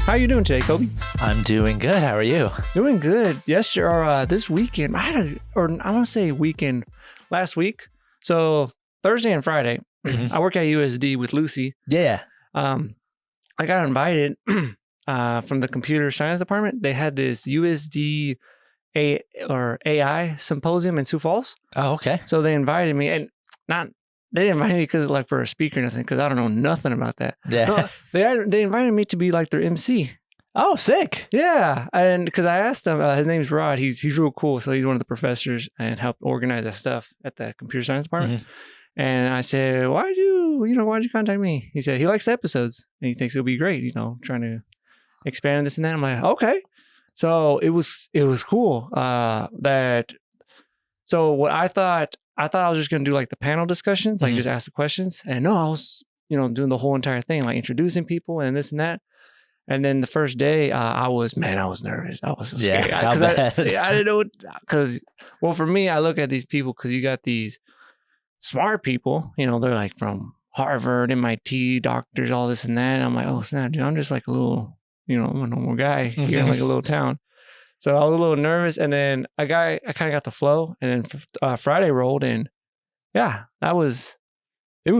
How you doing today, Kobe? I'm doing good. How are you? Doing good. Yesterday or this weekend, I want to say weekend last week. So Thursday and Friday, I work at USD with Lucy. Yeah. I got invited from the computer science department. They had this USD AI symposium in Sioux Falls. Oh, okay. So they invited me, and they didn't invite me because like for a speaker or nothing, because I don't know nothing about that. Yeah. No, they invited me to be like their MC. Oh, sick. Yeah, and because I asked him, his name's Rod. He's real cool. So he's one of the professors and helped organize that stuff at the computer science department. Mm-hmm. And I said, why'd you contact me? He said he likes the episodes and he thinks it'll be great. Trying to expand this and that. I'm like, okay. So it was cool. So what I thought I was just gonna do like the panel discussions, like just ask the questions. And no, I was doing the whole entire thing, like introducing people and this and that. And then the first day, I was nervous. I was so scared. I didn't know because for me, I look at these people because you got these smart people, they're like from Harvard, MIT, doctors, all this and that. And I'm like, oh snap, dude, I'm just like a little, I'm a normal guy here in like a little town. So I was a little nervous, and then I kind of got the flow, and then Friday rolled, and yeah, it was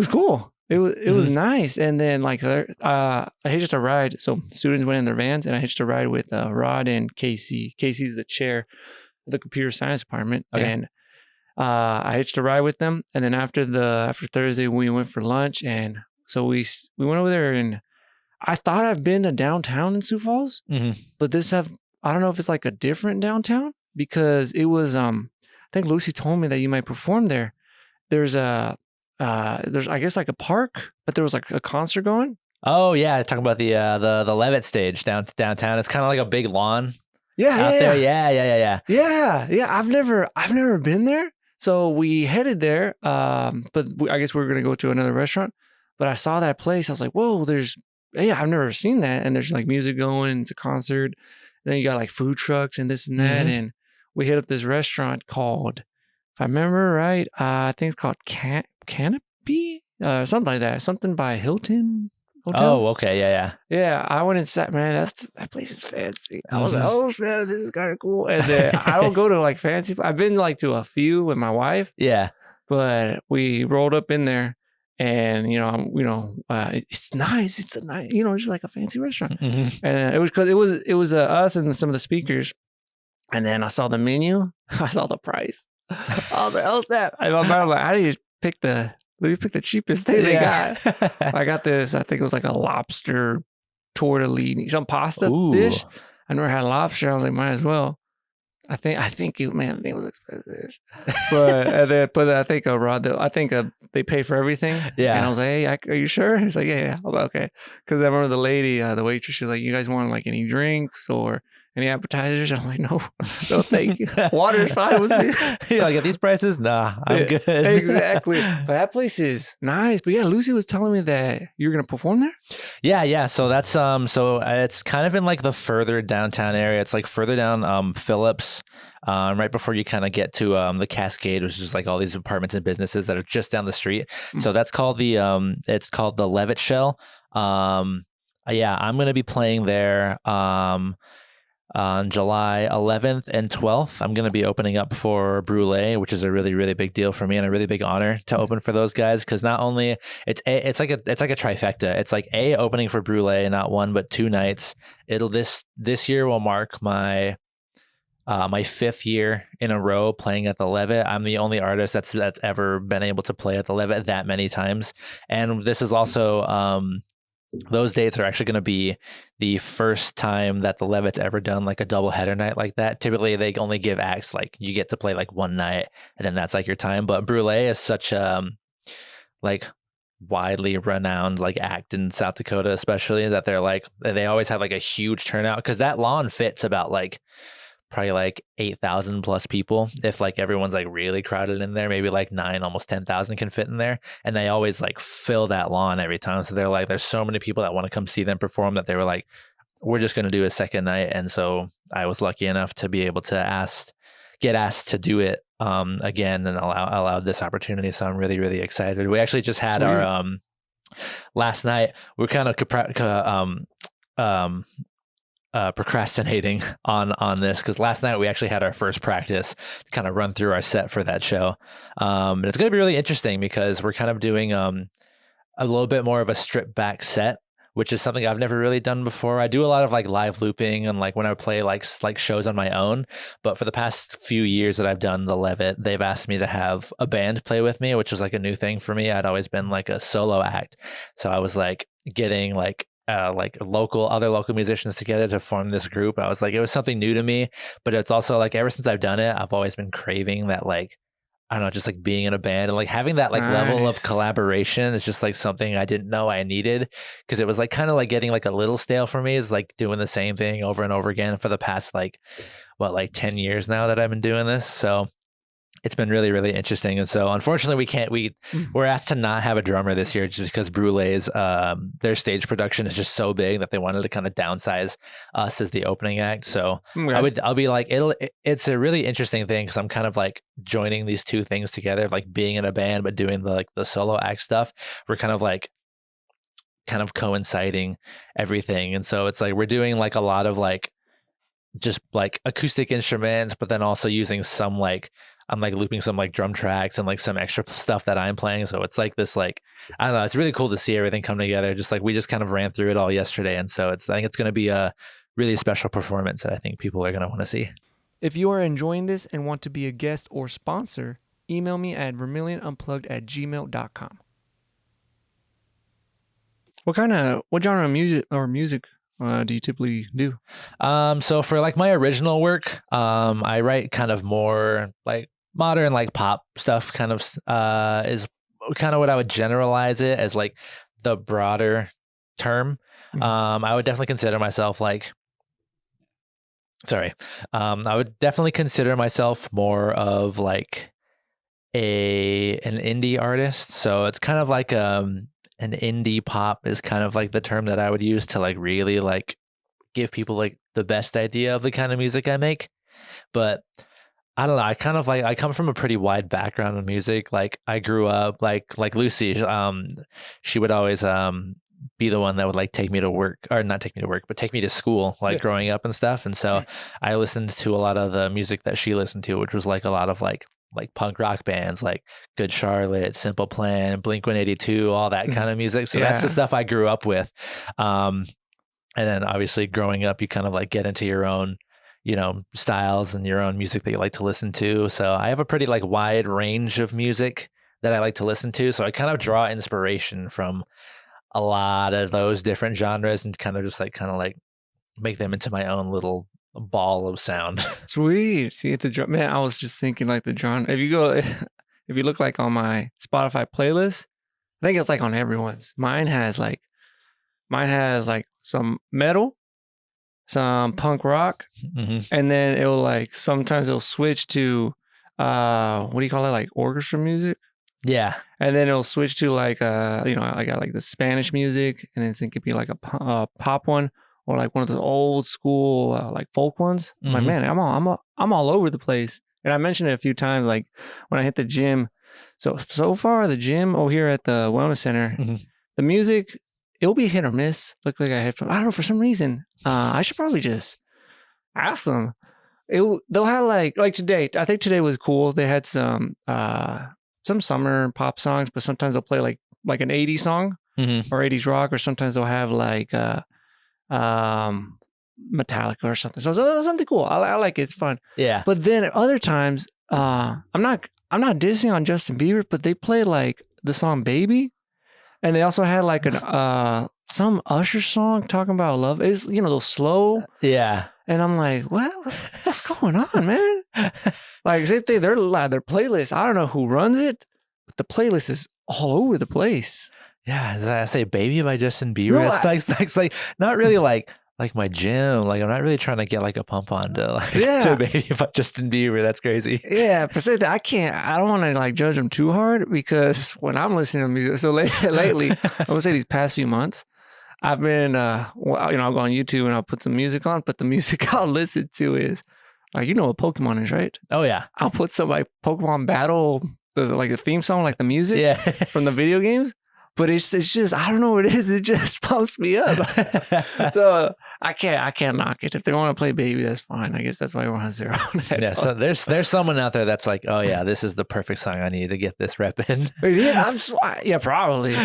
cool. It was nice. And then like I hitched a ride. So students went in their vans, and I hitched a ride with Rod and Casey. Casey's the chair of the computer science department. Okay. And I hitched a ride with them. And then after Thursday, we went for lunch. And so we went over there, and I thought I've been to downtown in Sioux Falls, but I don't know if it's like a different downtown, because it was, I think Lucy told me that you might perform there. There's I guess like a park, but there was like a concert going. Oh yeah, talking about the Levitt stage downtown. It's kind of like a big lawn. Yeah, there. Yeah. I've never been there, so we headed there. But I guess we were gonna go to another restaurant. But I saw that place. I was like, whoa, I've never seen that. And there's like music going. It's a concert. And then you got like food trucks and this and that. And we hit up this restaurant called, if I remember right, I think it's called Canopy, something like that. Something by Hilton Hotel. Oh, okay. Yeah. I went and sat, man, that place is fancy. I was like, oh, man, this is kind of cool. And I don't go to like fancy. I've been like to a few with my wife. Yeah. But we rolled up in there, and it's nice. It's a nice, just like a fancy restaurant. And it was because it was us and some of the speakers. And then I saw the menu. I saw the price. I was like, oh snap! I'm like, how do you pick the cheapest thing they got? I got this. I think it was like a lobster tortellini, some pasta dish. I never had lobster. I was like, might as well. I think it was expensive, but I think Rod, they pay for everything. Yeah, and I was like, hey, are you sure? He's like, yeah. I'm like, okay, because I remember the lady, the waitress, she was like, you guys want like any drinks or any appetizers? I'm like, no, thank you. Water's fine with me. You're like, at these prices, nah, I'm good. Exactly. But that place is nice. But yeah, Lucy was telling me that you're gonna perform there. Yeah. So that's so it's kind of in like the further downtown area. It's like further down Phillips, right before you kind of get to the Cascade, which is like all these apartments and businesses that are just down the street. So that's called it's called the Levitt Shell. I'm gonna be playing there. On July 11th and 12th, I'm going to be opening up for Brûlé, which is a really, really big deal for me and a really big honor to open for those guys. Because not only it's like a trifecta. It's like opening for Brûlé, not one but two nights. This year will mark my my 5th year in a row playing at the Levitt. I'm the only artist that's ever been able to play at the Levitt that many times, and this is also those dates are actually going to be the first time that the Levitt's ever done like a double header night like that. Typically, they only give acts like you get to play like one night, and then that's like your time. But Brûlé is such like widely renowned like act in South Dakota, especially, that they always have like a huge turnout, because that lawn fits about like probably like 8,000 plus people. If like everyone's like really crowded in there, maybe like 9, almost 10,000 can fit in there. And they always like fill that lawn every time. So they're like, there's so many people that want to come see them perform that they were like, we're just going to do a second night. And so I was lucky enough to be able to get asked to do it again, and allowed this opportunity. So I'm really, really excited. We actually just had our last night. We kind of procrastinating on this, because last night we actually had our first practice to kind of run through our set for that show. And it's going to be really interesting because we're kind of doing a little bit more of a stripped back set, which is something I've never really done before. I do a lot of like live looping and like when I play like shows on my own. But for the past few years that I've done the Levitt, they've asked me to have a band play with me, which was like a new thing for me. I'd always been like a solo act. So I was like getting like other local musicians together to form this group. I was like, it was something new to me, but it's also like ever since I've done it, I've always been craving that like, I don't know, just like being in a band and like having that like level of collaboration is just like something I didn't know I needed, because it was like kind of like getting like a little stale for me, is like doing the same thing over and over again for the past like 10 years now that I've been doing this. So it's been really, really interesting. And so unfortunately we're asked to not have a drummer this year just because Brulee's, their stage production is just so big that they wanted to kind of downsize us as the opening act. So I'll be like, it's a really interesting thing, because I'm kind of like joining these two things together, like being in a band, but doing the solo act stuff. We're kind of coinciding everything. And so it's like, we're doing like a lot of like, just like acoustic instruments, but then also using some like, I'm like looping some like drum tracks and like some extra stuff that I'm playing. So it's like this, like, I don't know, it's really cool to see everything come together. Just like we just kind of ran through it all yesterday. And so I think it's going to be a really special performance that I think people are going to want to see. If you are enjoying this and want to be a guest or sponsor, email me at vermillionunplugged@gmail.com. What genre of music do you typically do? So for like my original work, I write kind of more like modern, like pop stuff, kind of is kind of what I would generalize it as, like the broader term. I would definitely consider myself like, I would definitely consider myself more of like an indie artist. So it's kind of like an indie pop is kind of like the term that I would use to like really like give people like the best idea of the kind of music I make. But I don't know, I come from a pretty wide background in music. Like I grew up like Lucy, she would always be the one that would like take me to work, or not take me to work, but take me to school, like growing up and stuff. And so I listened to a lot of the music that she listened to, which was like a lot of like punk rock bands like Good Charlotte, Simple Plan, Blink-182, all that kind of music. So that's the stuff I grew up with. And then obviously growing up, you kind of like get into your own, you know, styles and your own music that you like to listen to. So I have a pretty like wide range of music that I like to listen to. So I kind of draw inspiration from a lot of those different genres and kind of make them into my own little ball of sound. Sweet. See, the drum, man, I was just thinking like the genre. If you look like on my Spotify playlist, I think it's like on everyone's. Mine has like some metal, some punk rock, and then it'll like sometimes it'll switch to what do you call it, like orchestra music. Yeah. And then it'll switch to like I got like the Spanish music, and then it could be like a pop one, or like one of those old school like folk ones. I'm like, man, I'm all over the place. And I mentioned it a few times, like when I hit the gym. So far the gym over here at the wellness center, the music, it'll be hit or miss. Look like I had fun. I don't know, for some reason. I should probably just ask them. They'll have like today. I think today was cool. They had some summer pop songs, but sometimes they'll play like an 80s song or 80s rock, or sometimes they'll have like Metallica or something. So something cool. I like it. It's fun. Yeah. But then other times, I'm not dissing on Justin Bieber, but they play like the song "Baby," and they also had like an some Usher song talking about love. Is those slow. Yeah. And I'm like, what's going on, man? Like, their playlist, I don't know who runs it, but the playlist is all over the place. Yeah, as I say, "Baby" by Justin Bieber. No, it's like not really like my gym. Like, I'm not really trying to get like a pump on to "Baby" by Justin Bieber. That's crazy. Yeah, but I don't want to like judge him too hard, because when I'm listening to music, so lately, I would say these past few months, I've been, I'll go on YouTube and I'll put some music on, but the music I'll listen to is like, what Pokemon is, right? Oh yeah. I'll put some like Pokemon battle, the theme song, like the music from the video games. but it's just I don't know what it is. It just pumps me up. So I can't knock it. If they want to play Baby, that's fine. I guess that's why we're on zero. Yeah, so there's someone out there that's like, oh yeah, this is the perfect song I need to get this rep in. Yeah, probably.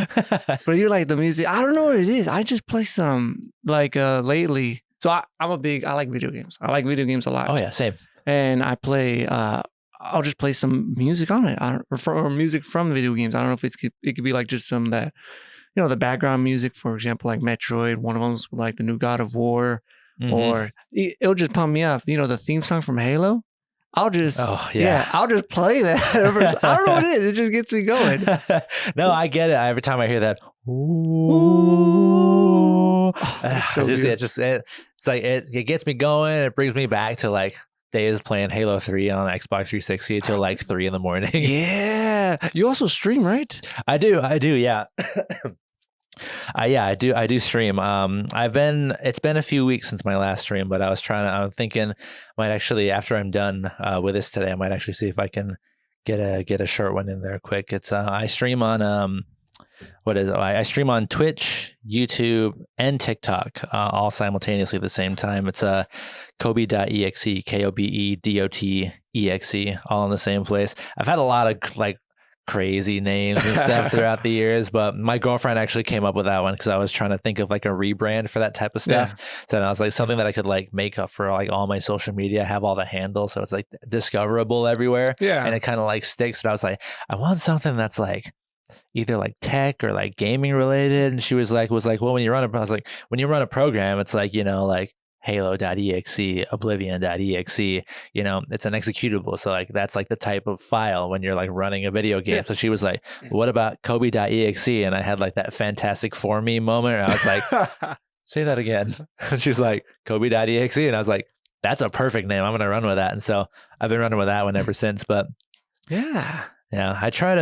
But you like the music. I don't know what it is. I just play some like lately. So I like video games. I like video games a lot. Oh yeah, same. And I play I'll just play some music on it, or music from video games. I don't know if it could be like just some that, the background music, for example, like Metroid. One of them's like the new God of War, or it'll just pump me up. The theme song from Halo. I'll just, I'll just play that. I don't know what it is. It just gets me going. No, I get it. Every time I hear that, ooh, it's so good. It's like it gets me going. It brings me back to like days playing Halo 3 on Xbox 360 till like 3 a.m. Yeah. You also stream, right? I do. Yeah. I do stream. It's been a few weeks since my last stream, but I'm thinking might actually, after I'm done with this today, I might actually see if I can get a short one in there quick. It's I stream on I stream on Twitch, YouTube, and TikTok all simultaneously at the same time. It's Kobe.exe, KOBEDOTEXE, all in the same place. I've had a lot of like crazy names and stuff throughout the years, but my girlfriend actually came up with that one because I was trying to think of like a rebrand for that type of stuff. So I was like something that I could like make up for like all my social media, have all the handles so it's like discoverable everywhere. Yeah. And it kind of like sticks. But I was like, I want something that's like either like tech or like gaming related. And she was like, well, when you run a program, it's like, like halo.exe, oblivion.exe, it's an executable. So like, that's like the type of file when you're like running a video game. Yeah. So she was like, what about kobe.exe? And I had like that fantastic for me moment. And I was like, say that again. And she's like, kobe.exe. And I was like, that's a perfect name. I'm going to run with that. And so I've been running with that one ever since. But yeah, I trying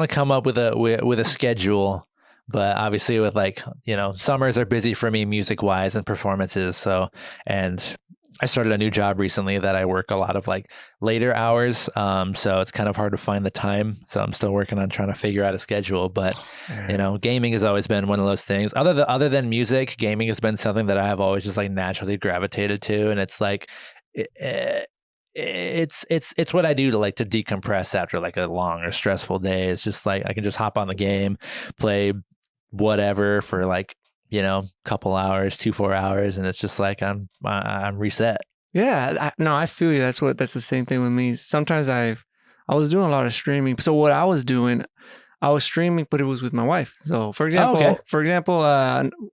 to come up with a schedule, but obviously with like, summers are busy for me music wise and performances. So, and I started a new job recently that I work a lot of like later hours. So it's kind of hard to find the time. So I'm still working on trying to figure out a schedule, but gaming has always been one of those things. Other than music, gaming has been something that I have always just like naturally gravitated to. And it's like, it's what I do to like to decompress after like a long or stressful day. It's just like I can just hop on the game, play whatever for like couple hours, 2-4 hours, and it's just like I'm reset. Yeah, I feel you. That's the same thing with me. Sometimes I was doing a lot of streaming. So what I was doing, I was streaming, but it was with my wife. So for example,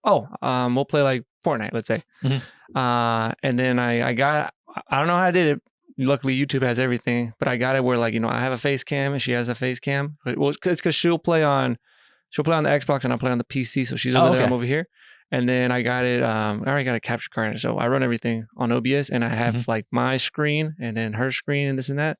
we'll play like Fortnite, let's say, and then I don't know how I did it. Luckily, YouTube has everything, but I got it where like, I have a face cam and she has a face cam. Well, it's because she'll play on the Xbox and I play on the PC. So she's over there, I'm over here. And then I got it, I already got a capture card. So I run everything on OBS and I have like my screen and then her screen and this and that.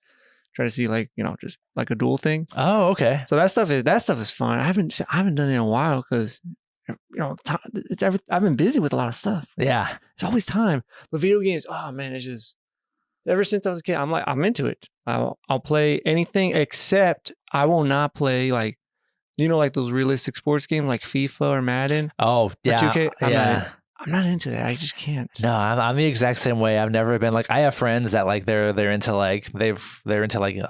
Try to see like, just like a dual thing. Oh, okay. So that stuff is fun. I haven't done it in a while because I've been busy with a lot of stuff. Yeah. There's always time. But video games, oh man, it's just, ever since I was a kid, I'm into it. I'll play anything except I will not play like, like those realistic sports games like FIFA or Madden. Oh, yeah. 2K. I'm not into that. I just can't. No, I'm the exact same way. I've never been like, I have friends that like they're into like they're into like the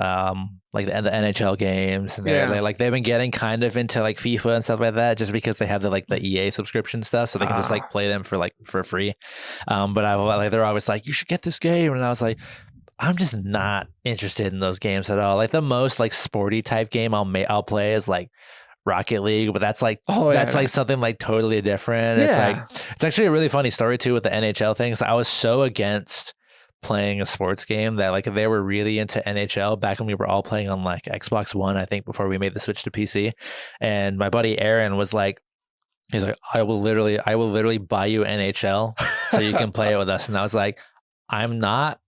NHL games and they've been getting kind of into like FIFA and stuff like that just because they have the EA subscription stuff, so they can just like play them for free. But they're always like, you should get this game, and I was like, I'm just not interested in those games at all. Like the most like sporty type game I'll play is like Rocket League, but that's like like something like totally different. Yeah. It's like, it's actually a really funny story too with the NHL thing. So I was so against playing a sports game that like they were really into NHL back when we were all playing on like Xbox One, I think, before we made the switch to PC. And my buddy Aaron was like, he's like, I will literally buy you NHL so you can play it with us. And I was like, I'm not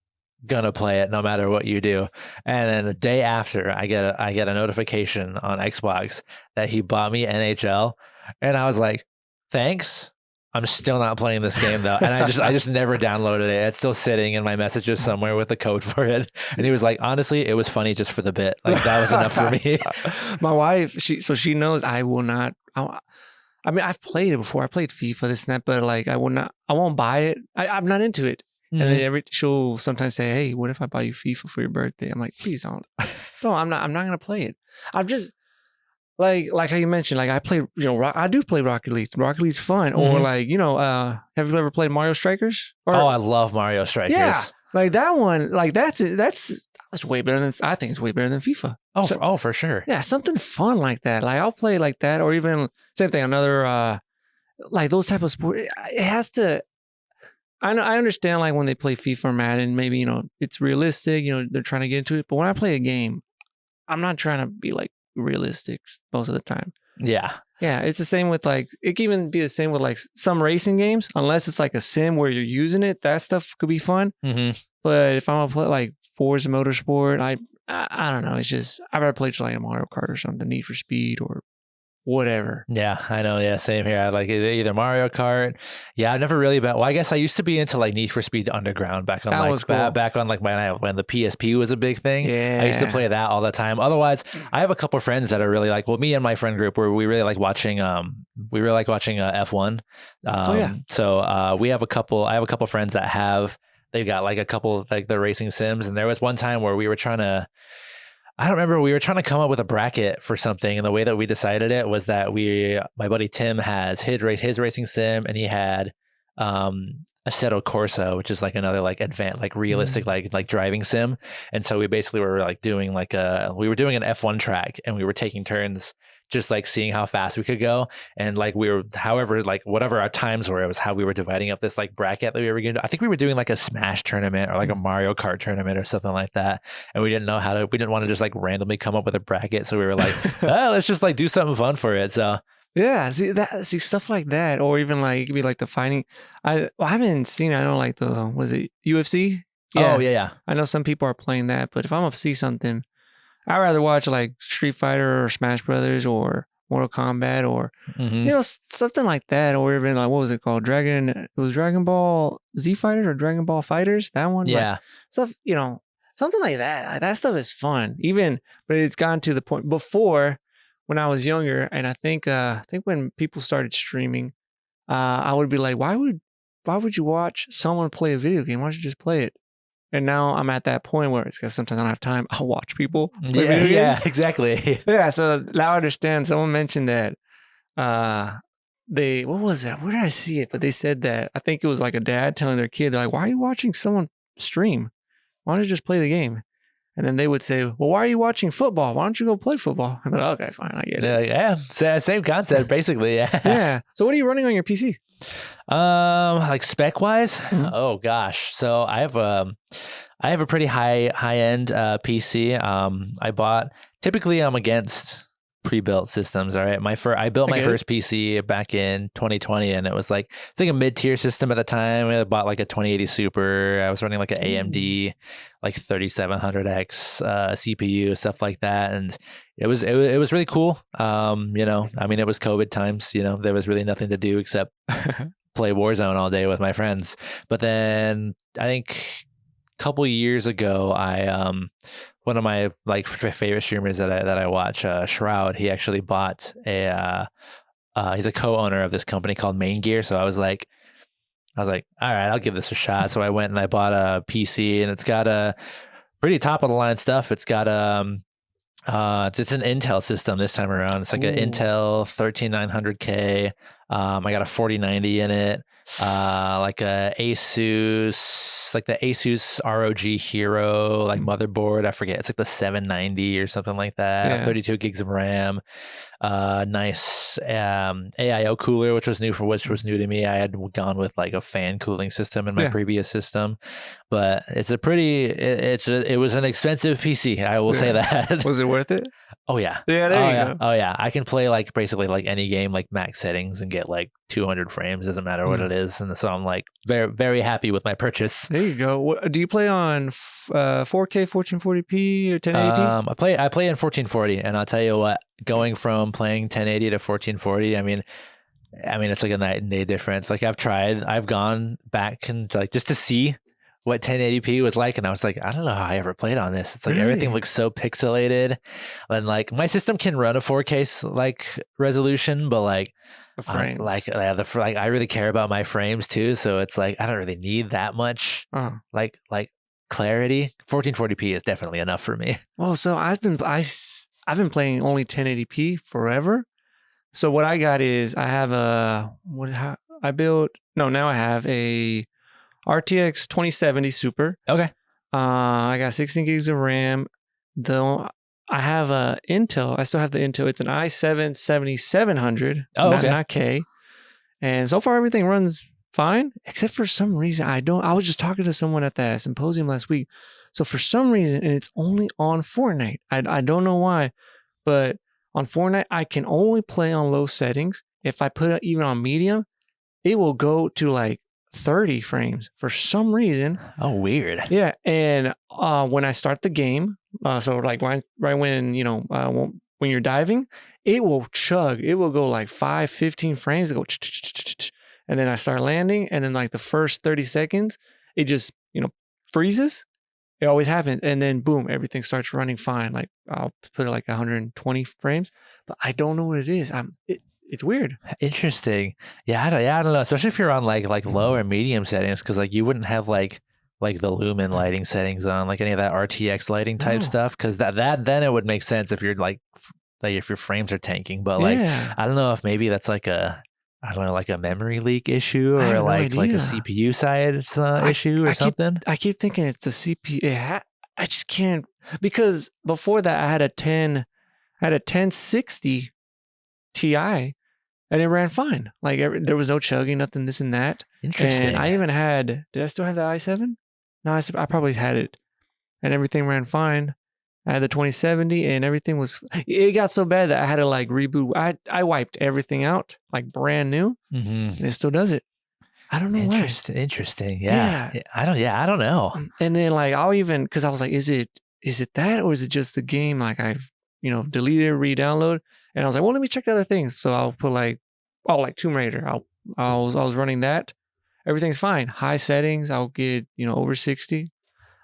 gonna play it no matter what you do. And then the day after, I get a notification on Xbox that he bought me NHL, and I was like, thanks, I'm still not playing this game though. And I just never downloaded it. It's still sitting in my messages somewhere with the code for it. And he was like, honestly, it was funny just for the bit. Like that was enough for me. My wife, she knows I will not. I mean, I've played it before. I played FIFA, this and that, but like I won't buy it. I'm not into it. And then she'll sometimes say, "Hey, what if I buy you FIFA for your birthday?" I'm like, "Please don't." No, I'm not gonna play it. I'm just like how you mentioned. Like I play, I do play Rocket League. Rocket League's fun. Or like have you ever played Mario Strikers? I love Mario Strikers. Yeah, like that one. Like that's way better than I think it's way better than FIFA. For sure. Yeah, something fun like that. Like I'll play like that, or even same thing. Another like those type of sport. It has to. I understand like when they play FIFA or Madden, maybe, it's realistic, they're trying to get into it. But when I play a game, I'm not trying to be like realistic most of the time. Yeah. Yeah. It's the same with like, it can even be the same with like some racing games, unless it's like a sim where you're using it. That stuff could be fun. But if I'm going to play like Forza Motorsport, I don't know. It's just, I'd rather play just like a Mario Kart or something, Need for Speed or whatever. Yeah, I know. Yeah, same here. I like either Mario Kart. Yeah, I've never really been. Well, I guess I used to be into like Need for Speed Underground back on that like was cool. back on like when the PSP was a big thing. Yeah, I used to play that all the time. Otherwise, I have a couple of friends that are really like. Well, me and my friend group, where we really like watching. We really like watching F1. So we have a couple. I have a couple of friends that have. They've got like a couple like the racing sims, and there was one time where we were trying to. I don't remember. We were trying to come up with a bracket for something, and the way that we decided it was that my buddy Tim has his racing sim, and he had Assetto Corsa, which is like another like advanced, like realistic, like driving sim. And so we basically were like doing we were doing an F1 track, and we were taking turns just like seeing how fast we could go. And like we were, however, like whatever our times were, it was how we were dividing up this like bracket that we were going to do. I think we were doing like a Smash tournament or like a Mario Kart tournament or something like that. And we didn't know we didn't want to just like randomly come up with a bracket. So we were like, let's just like do something fun for it. So yeah, see stuff like that, or even like it could be like the fighting. I haven't seen. I know like was it UFC? Yeah. Oh yeah. I know some people are playing that, but if I'm up to see something, I'd rather watch like Street Fighter or Smash Brothers or Mortal Kombat or something like that, or even like what was it called? It was Dragon Ball Z Fighters or Dragon Ball Fighters. That one, yeah, like, stuff. Something like that. Like, that stuff is fun. But it's gotten to the point before. When I was younger, and I think when people started streaming, I would be like, why would you watch someone play a video game? Why don't you just play it? And now I'm at that point where it's because sometimes I don't have time. I'll watch people play video games. Yeah, exactly. Yeah, so now I understand. Someone mentioned that what was that? Where did I see it? But they said that, I think it was like a dad telling their kid, they're like, why are you watching someone stream? Why don't you just play the game? And then they would say, well, why are you watching football? Why don't you go play football? I'm like, okay, fine, I get it. Yeah, same concept, basically. Yeah. Yeah. So what are you running on your PC? Like spec wise? Oh gosh. So I have a pretty high end PC. I bought. Typically, I'm against pre-built systems. All right, I built my first PC back in 2020, and it's like a mid-tier system at the time. I bought like a 2080 Super. I was running like an AMD like 3700X CPU, stuff like that, and it was really cool. I mean, it was COVID times. There was really nothing to do except play Warzone all day with my friends. But then I think a couple years ago, one of my like favorite streamers that I watch, Shroud, he actually bought he's a co-owner of this company called Main Gear. So I was like, all right, I'll give this a shot. So I went and I bought a PC, and it's got a pretty top of the line stuff. It's got it's an Intel system this time around. It's like an Intel 13900K. I got a 4090 in it. Like a Asus, like the Asus ROG Hero, like motherboard. I forget. It's like the 790 or something like that. Yeah. 32 gigs of RAM. Nice AIO cooler, which was new to me. I had gone with like a fan cooling system in my previous system, but it's it was an expensive PC. I will say that. Was it worth it? Oh yeah. Yeah, there you go. Oh yeah. I can play like basically like any game, like max settings, and get like 200 frames. Doesn't matter what it is. And so I'm like very, very happy with my purchase. There you go. Do you play on 4K 1440p or 1080p? I play in 1440, and I'll tell you what, going from playing 1080 to 1440, I mean, I mean, it's like a night and day difference. Like I've gone back and like just to see what 1080p was like, and I was like, I don't know how I ever played on this. It's like everything looks so pixelated, and like my system can run a 4K like resolution, but like The frames. like I really care about my frames too, so it's like I don't really need that much like clarity. 1440p is definitely enough for me. Well, so I've been playing only 1080p forever. So what I got is I have now I have a RTX 2070 Super. Okay. I got 16 gigs of RAM. Though I have a Intel. I still have the Intel. It's an i7 7700. Oh, okay. Not K. And so far everything runs fine, except for some reason I was just talking to someone at that symposium last week. So for some reason, and it's only on Fortnite. I don't know why, but on Fortnite I can only play on low settings. If I put it even on medium, it will go to like 30 frames for some reason. Oh, weird. Yeah, and when I start the game, so like right when when you're diving, it will chug. It will go like 15 frames. It go, and then I start landing, and then like the first 30 seconds, it just freezes. It always happens, and then boom, everything starts running fine. Like I'll put it like 120 frames, but I don't know what it is. It's weird. Interesting. Yeah, I don't know. Especially if you're on like low or medium settings, because like you wouldn't have like the lumen lighting settings on, like any of that RTX lighting type stuff. Because that then it would make sense if you're like if your frames are tanking. But like I don't know if maybe that's like a memory leak issue or like a CPU side issue or something. I keep thinking it's a CPU. I just can't, because before that I had a 1060 Ti, and it ran fine. Like there was no chugging, nothing, this and that. Interesting. And I even had. Did I still have the i7? No, I probably had it, and everything ran fine. I had the 2070, and everything was. It got so bad that I had to like reboot. I wiped everything out like brand new, and it still does it. I don't know why. Interesting. Yeah. I don't know. And then like I'll even, because I was like, is it that, or is it just the game? Like I've deleted, re-download, and I was like, well, let me check the other things. So I'll put like Tomb Raider. I was running that. Everything's fine. High settings. I'll get over 60.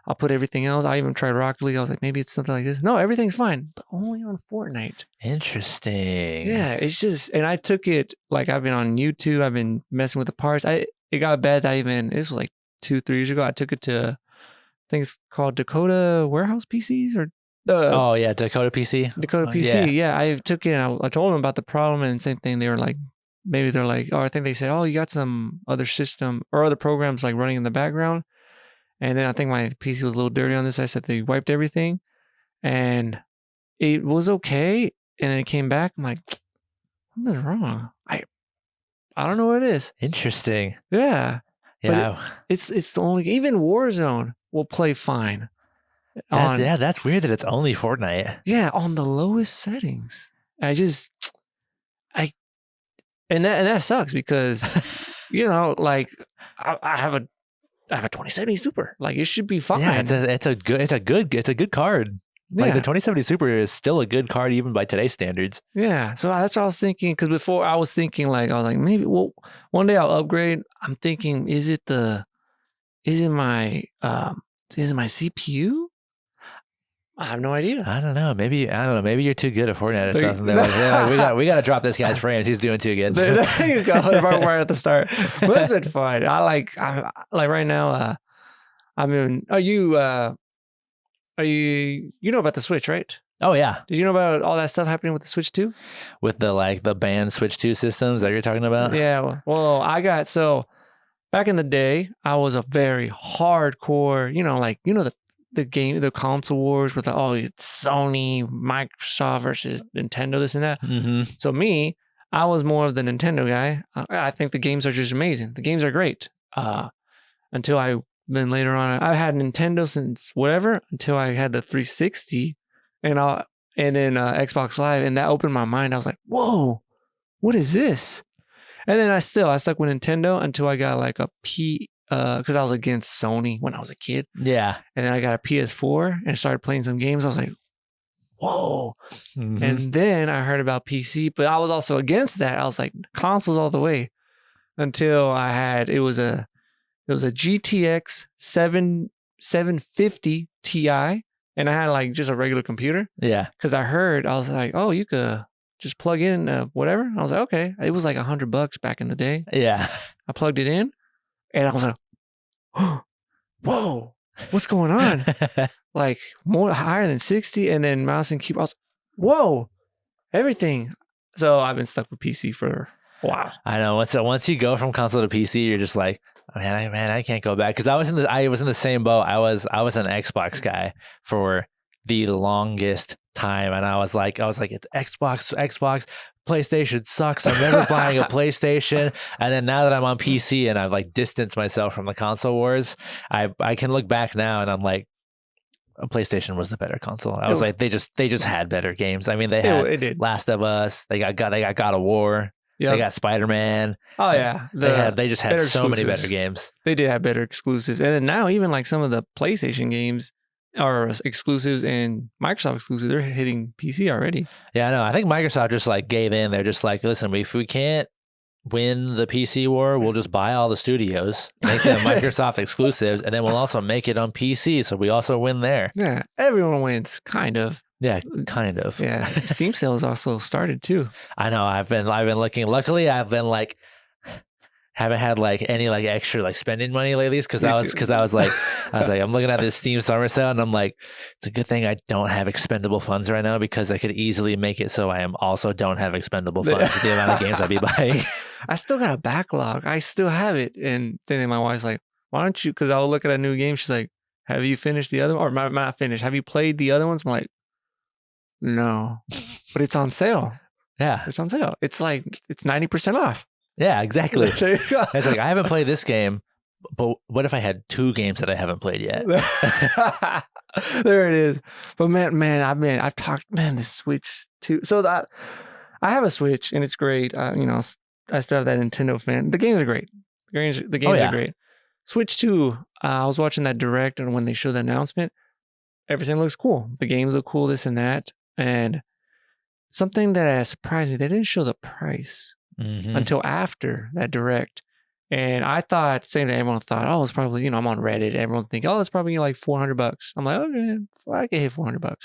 I'll put everything else. I even tried Rocket League. I was like, maybe it's something like this. No, everything's fine, but only on Fortnite. Interesting. Yeah, it's just, and I took it, like I've been on YouTube. I've been messing with the parts. It got bad that it was like 2-3 years ago. I took it to things called Dakota Warehouse PCs or Dakota PC. Dakota PC. Yeah, I took it and I told them about the problem, and same thing. They were like, maybe they're like, I think they said, you got some other system or other programs like running in the background. And then I think my PC was a little dirty on this. I said they wiped everything, and it was okay. And then it came back. I'm like, something's wrong. I don't know what it is. Interesting. Yeah. Yeah. But it's the only, even Warzone will play fine. That's weird that it's only Fortnite. Yeah, on the lowest settings. And that sucks because like I have a 2070 Super. Like it should be fine. Yeah, it's a good card. Like the 2070 Super is still a good card even by today's standards. Yeah, so that's what I was thinking. Because before I was thinking I was like, maybe one day I'll upgrade. I'm thinking, is it my CPU? I have no idea. I don't know. Maybe you're too good at Fortnite or something. We got to drop this guy's frames. He's doing too good. There you go. Right at the start. But it's been fun. I like right now. Are you about the Switch, right? Oh yeah. Did you know about all that stuff happening with the Switch 2? With the banned Switch 2 systems that you're talking about? Yeah. Well, back in the day, I was a very hardcore, the console wars with it's Sony, Microsoft versus Nintendo, this and that. Mm-hmm. So I was more of the Nintendo guy. I think the games are just amazing. The games are great. Until then later on, I had Nintendo since whatever, until I had the 360 and then Xbox Live, and that opened my mind. I was like, whoa, what is this? And then I stuck with Nintendo until I got like a because I was against Sony when I was a kid. Yeah. And then I got a PS4 and started playing some games. I was like, whoa. Mhm. And then I heard about PC, but I was also against that. I was like, consoles all the way until it was a GTX 750 Ti, and I had like just a regular computer. Yeah. Because I was like, oh, you could just plug in whatever. I was like, okay. It was like $100 back in the day. Yeah. I plugged it in, and I was like, whoa, what's going on? Like more higher than 60, and then mouse and keyboard. I was, whoa, everything. So I've been stuck with PC for a while. I know. Once you go from console to PC, you're just like, I can't go back. Because I was in the same boat. I was an Xbox guy for the longest time, and I was like, it's Xbox. PlayStation sucks. I'm never buying a PlayStation. And then now that I'm on PC and I've like distanced myself from the console wars, I can look back now and I'm like, PlayStation was the better console. I was like, they just had better games. I mean, they had Last of Us. They got God of War. Yep. They got Spider-Man. Oh yeah, they just had so many better games. They did have better exclusives, and then now even like some of the PlayStation games are exclusives and Microsoft exclusives. They're hitting PC already. Yeah, I know. I think Microsoft just like gave in. They're just like, listen, if we can't win the PC war, we'll just buy all the studios, make them Microsoft exclusives, and then we'll also make it on PC, so we also win there. Yeah, everyone wins, kind of. Yeah, kind of. Yeah, Steam sales also started too. I know. I've been looking. Luckily, I've been like, haven't had like any like extra like spending money lately because I was like I'm looking at this Steam summer sale and I'm like, it's a good thing I don't have expendable funds right now because I could easily make it so I also don't have expendable funds with the amount of games I'd be buying. I still got a backlog. I still have it, and then my wife's like, why don't you? Because I'll look at a new game. She's like, have you finished the other one? Or not finished? Have you played the other ones? I'm like, no, but it's on sale. Yeah, it's on sale. It's like it's 90% off. Yeah, exactly. There you go. It's like, I haven't played this game, but what if I had 2 games that I haven't played yet? There it is. But I've talked, the Switch too. So I have a Switch and it's great. I still have that Nintendo fan. The games are great. The games are great. Switch 2, I was watching that direct, and when they showed the announcement, everything looks cool. The games look cool, this and that. And something that surprised me, they didn't show the price. Mm-hmm. Until after that direct. And I thought, same thing, everyone thought, oh, it's probably, I'm on Reddit. Everyone think, oh, it's probably like $400. I'm like, okay, I can hit $400.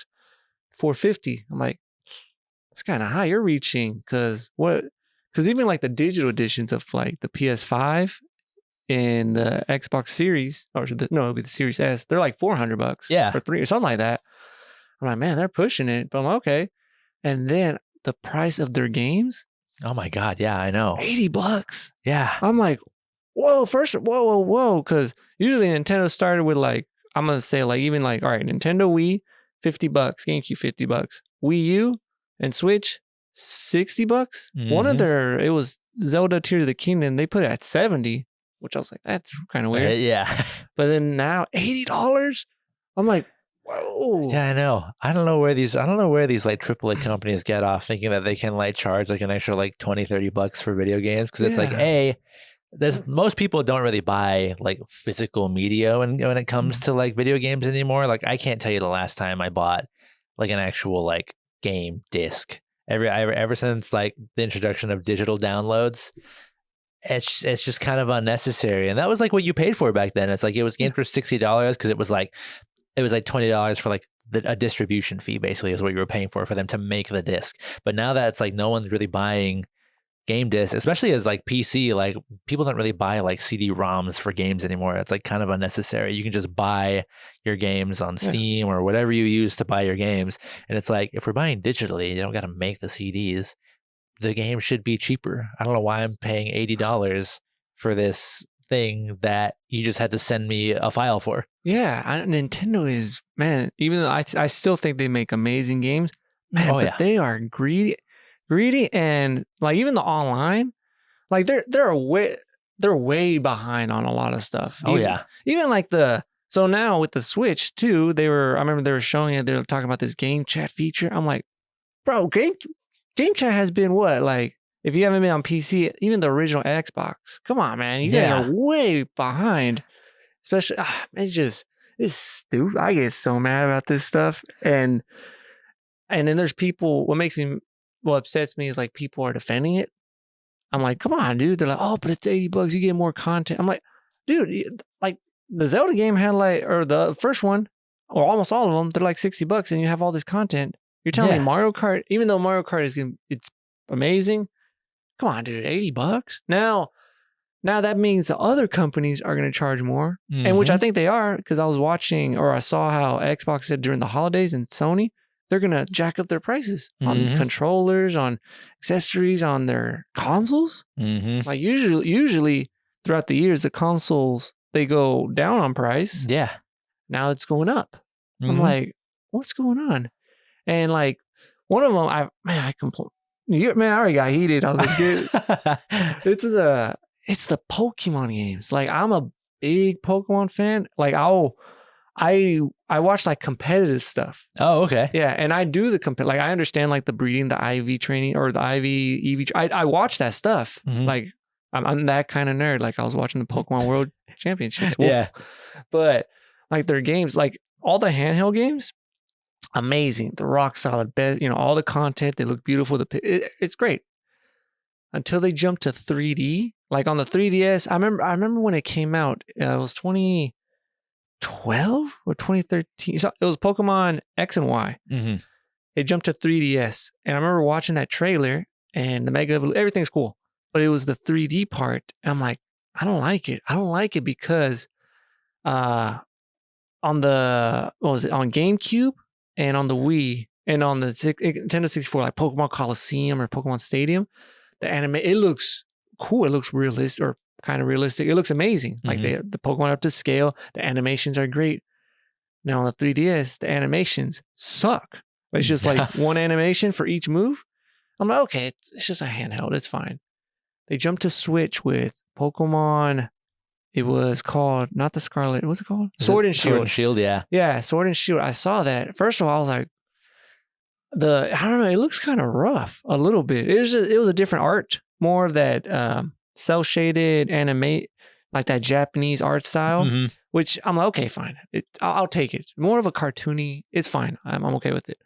$450. I'm like, it's kind of high. You're reaching because even like the digital editions of like the PS5 and the Xbox Series, it'd be the Series S, they're like $400. Yeah. Or $300 or something like that. I'm like, man, they're pushing it. But I'm like, okay. And then the price of their games, oh my God. Yeah, I know. $80. Yeah. I'm like, whoa, whoa. Because usually Nintendo started with like, I'm going to say like, even like, all right, Nintendo Wii, $50, GameCube, $50, Wii U and Switch, $60. Mm-hmm. It was Zelda Tears of the Kingdom. They put it at 70, which I was like, that's kind of weird. Yeah. But then now $80. I'm like, whoa. Yeah, I know. I don't know where these like AAA companies get off thinking that they can like charge like an extra like $20-$30 for video games, because it's like most people don't really buy like physical media when it comes to like video games anymore. Like I can't tell you the last time I bought like an actual like game disc. Ever since like the introduction of digital downloads, it's just kind of unnecessary. And that was like what you paid for back then. It's like it was games for $60 because it was like $20 for like a distribution fee, basically, is what you were paying for them to make the disc. But now that it's like no one's really buying game discs, especially as like PC, like people don't really buy like CD-ROMs for games anymore. It's like kind of unnecessary. You can just buy your games on Steam or whatever you use to buy your games. And it's like, if we're buying digitally, you don't got to make the CDs. The game should be cheaper. I don't know why I'm paying $80 for this thing that you just had to send me a file for. Yeah, Nintendo is, man, even though I still think they make amazing games, man, they are greedy, and like even the online, like they're way behind on a lot of stuff. Even like so now with the Switch too, I remember they were showing it, they were talking about this game chat feature. I'm like, bro, game chat has been what, like, if you haven't been on PC, even the original Xbox, come on, man, you guys are way behind. Especially, it's stupid. I get so mad about this stuff, and And then there's people, what upsets me is like people are defending it. I'm like, come on, dude. They're like, oh, but it's $80. You get more content. I'm like, dude, like the Zelda game had like, or the first one, or almost all of them, they're like $60 and you have all this content. You're telling me Mario Kart, even though Mario Kart it's amazing. Come on, dude, $80. Now that means the other companies are going to charge more, and which I think they are, because I was watching, or I saw how Xbox said during the holidays, and Sony, they're going to jack up their prices on controllers, on accessories, on their consoles. Like usually throughout the years, the consoles, they go down on price. Yeah. Now it's going up. I'm like, what's going on? And like one of them, I already got heated on this game. It's the Pokemon games. Like I'm a big Pokemon fan. Like I watch like competitive stuff. Oh, okay. Yeah, and I do like I understand like the breeding, the IV training, or the IV EV. I watch that stuff. Like I'm that kind of nerd. Like I was watching the Pokemon World Championships. Yeah, but like their games, like all the handheld games, amazing. The rock solid, best. All the content. They look beautiful. It's great. Until they jumped to 3D, like on the 3DS. I remember when it came out. It was 2012 or 2013. So it was Pokemon X and Y. It jumped to 3DS, and I remember watching that trailer and the Mega Evolution. Everything's cool, but it was the 3D part, and I'm like, I don't like it. I don't like it because, on GameCube and on the Wii and on the Nintendo 64, like Pokemon Coliseum or Pokemon Stadium, the anime, it looks cool. It looks realistic, or kind of realistic. It looks amazing. Like the Pokemon up to scale. The animations are great. Now on the 3DS, the animations suck. It's just like one animation for each move. I'm like, okay, it's just a handheld. It's fine. They jumped to Switch with Pokemon. It was called, not the Scarlet, what's it called? Sword and Shield. Sword and Shield, yeah. Yeah, Sword and Shield. I saw that. First of all, I was like, I don't know, it looks kind of rough a little bit. It was a different art, more of that cell shaded anime, like that Japanese art style, which I'm like, okay, fine. I'll take it. More of a cartoony, it's fine. I'm okay with it.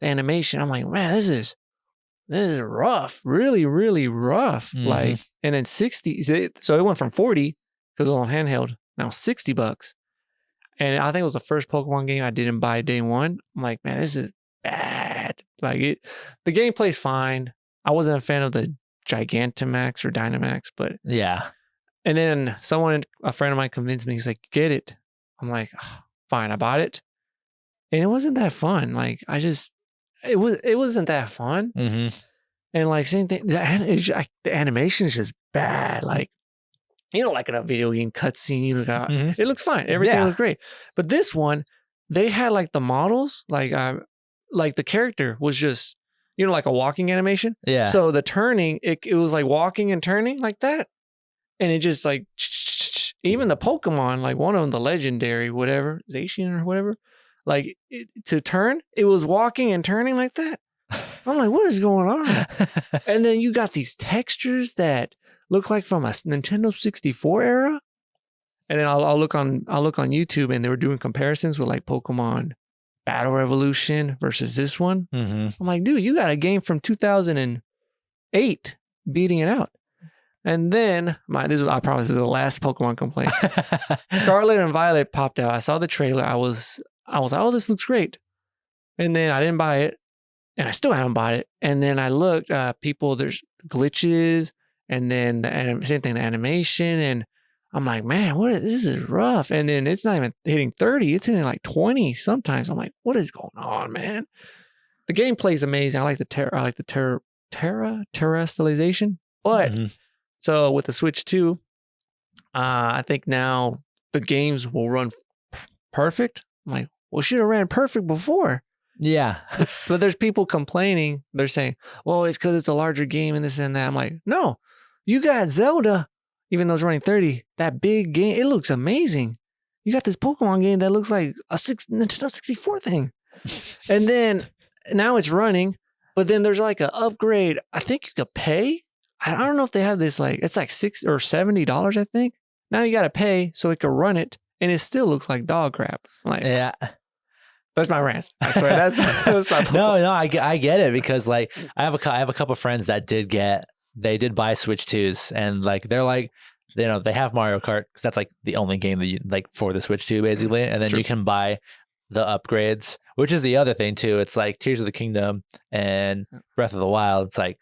The animation, I'm like, man, this is rough, really, really rough. Like, and then 60, so it went from 40 because it was on handheld, now $60. And I think it was the first Pokemon game I didn't buy day one. I'm like, man, this is bad. Like the gameplay's fine. I wasn't a fan of the Gigantamax or Dynamax, but yeah. And then a friend of mine convinced me. He's like, get it. I'm like, oh, fine. I bought it, and it wasn't that fun. Like it wasn't that fun. And like same thing, the animation is just bad. Like, like in a video game cutscene, it looks fine. Everything looked great. But this one, they had like the models, like the character was just, like a walking animation. Yeah. So the turning, it was like walking and turning like that. And it just like, even the Pokemon, like one of them, the legendary, whatever, Zacian or whatever, like to turn, it was walking and turning like that. I'm like, what is going on? And then you got these textures that look like from a Nintendo 64 era. And then I'll look on YouTube, and they were doing comparisons with like Pokemon Battle Revolution versus this one. I'm like, dude, you got a game from 2008 beating it out. And then I promise this is the last Pokemon complaint. Scarlet and Violet popped out. I saw the trailer. I was like, oh, this looks great. And then I didn't buy it, and I still haven't bought it. And then I looked, there's glitches, and then same thing, the animation, and I'm like, man, this is rough. And then it's not even hitting 30; it's hitting like 20 sometimes. I'm like, what is going on, man? The gameplay is amazing. I like the terrestrialization, but. So with the Switch 2, I think now the games will run perfect. I'm like, well, should have ran perfect before. Yeah. But there's people complaining. They're saying, well, it's because it's a larger game and this and that. I'm like, no, you got Zelda, even though it's running 30, that big game, it looks amazing. You got this Pokemon game that looks like a Nintendo 64 thing. And then now it's running, but then there's like an upgrade. I think you could pay. I don't know if they have this, like, it's like $60 or $70, I think. Now you got to pay so it can run it, and it still looks like dog crap. Like, yeah. That's my rant. I swear. That's my No, I get it because like I have a couple friends that did buy Switch 2s and like they're like, you know, they have Mario Kart because that's like the only game that you like for the Switch 2 basically, and then you can buy the upgrades, which is the other thing too. It's like Tears of the Kingdom and Breath of the Wild. It's like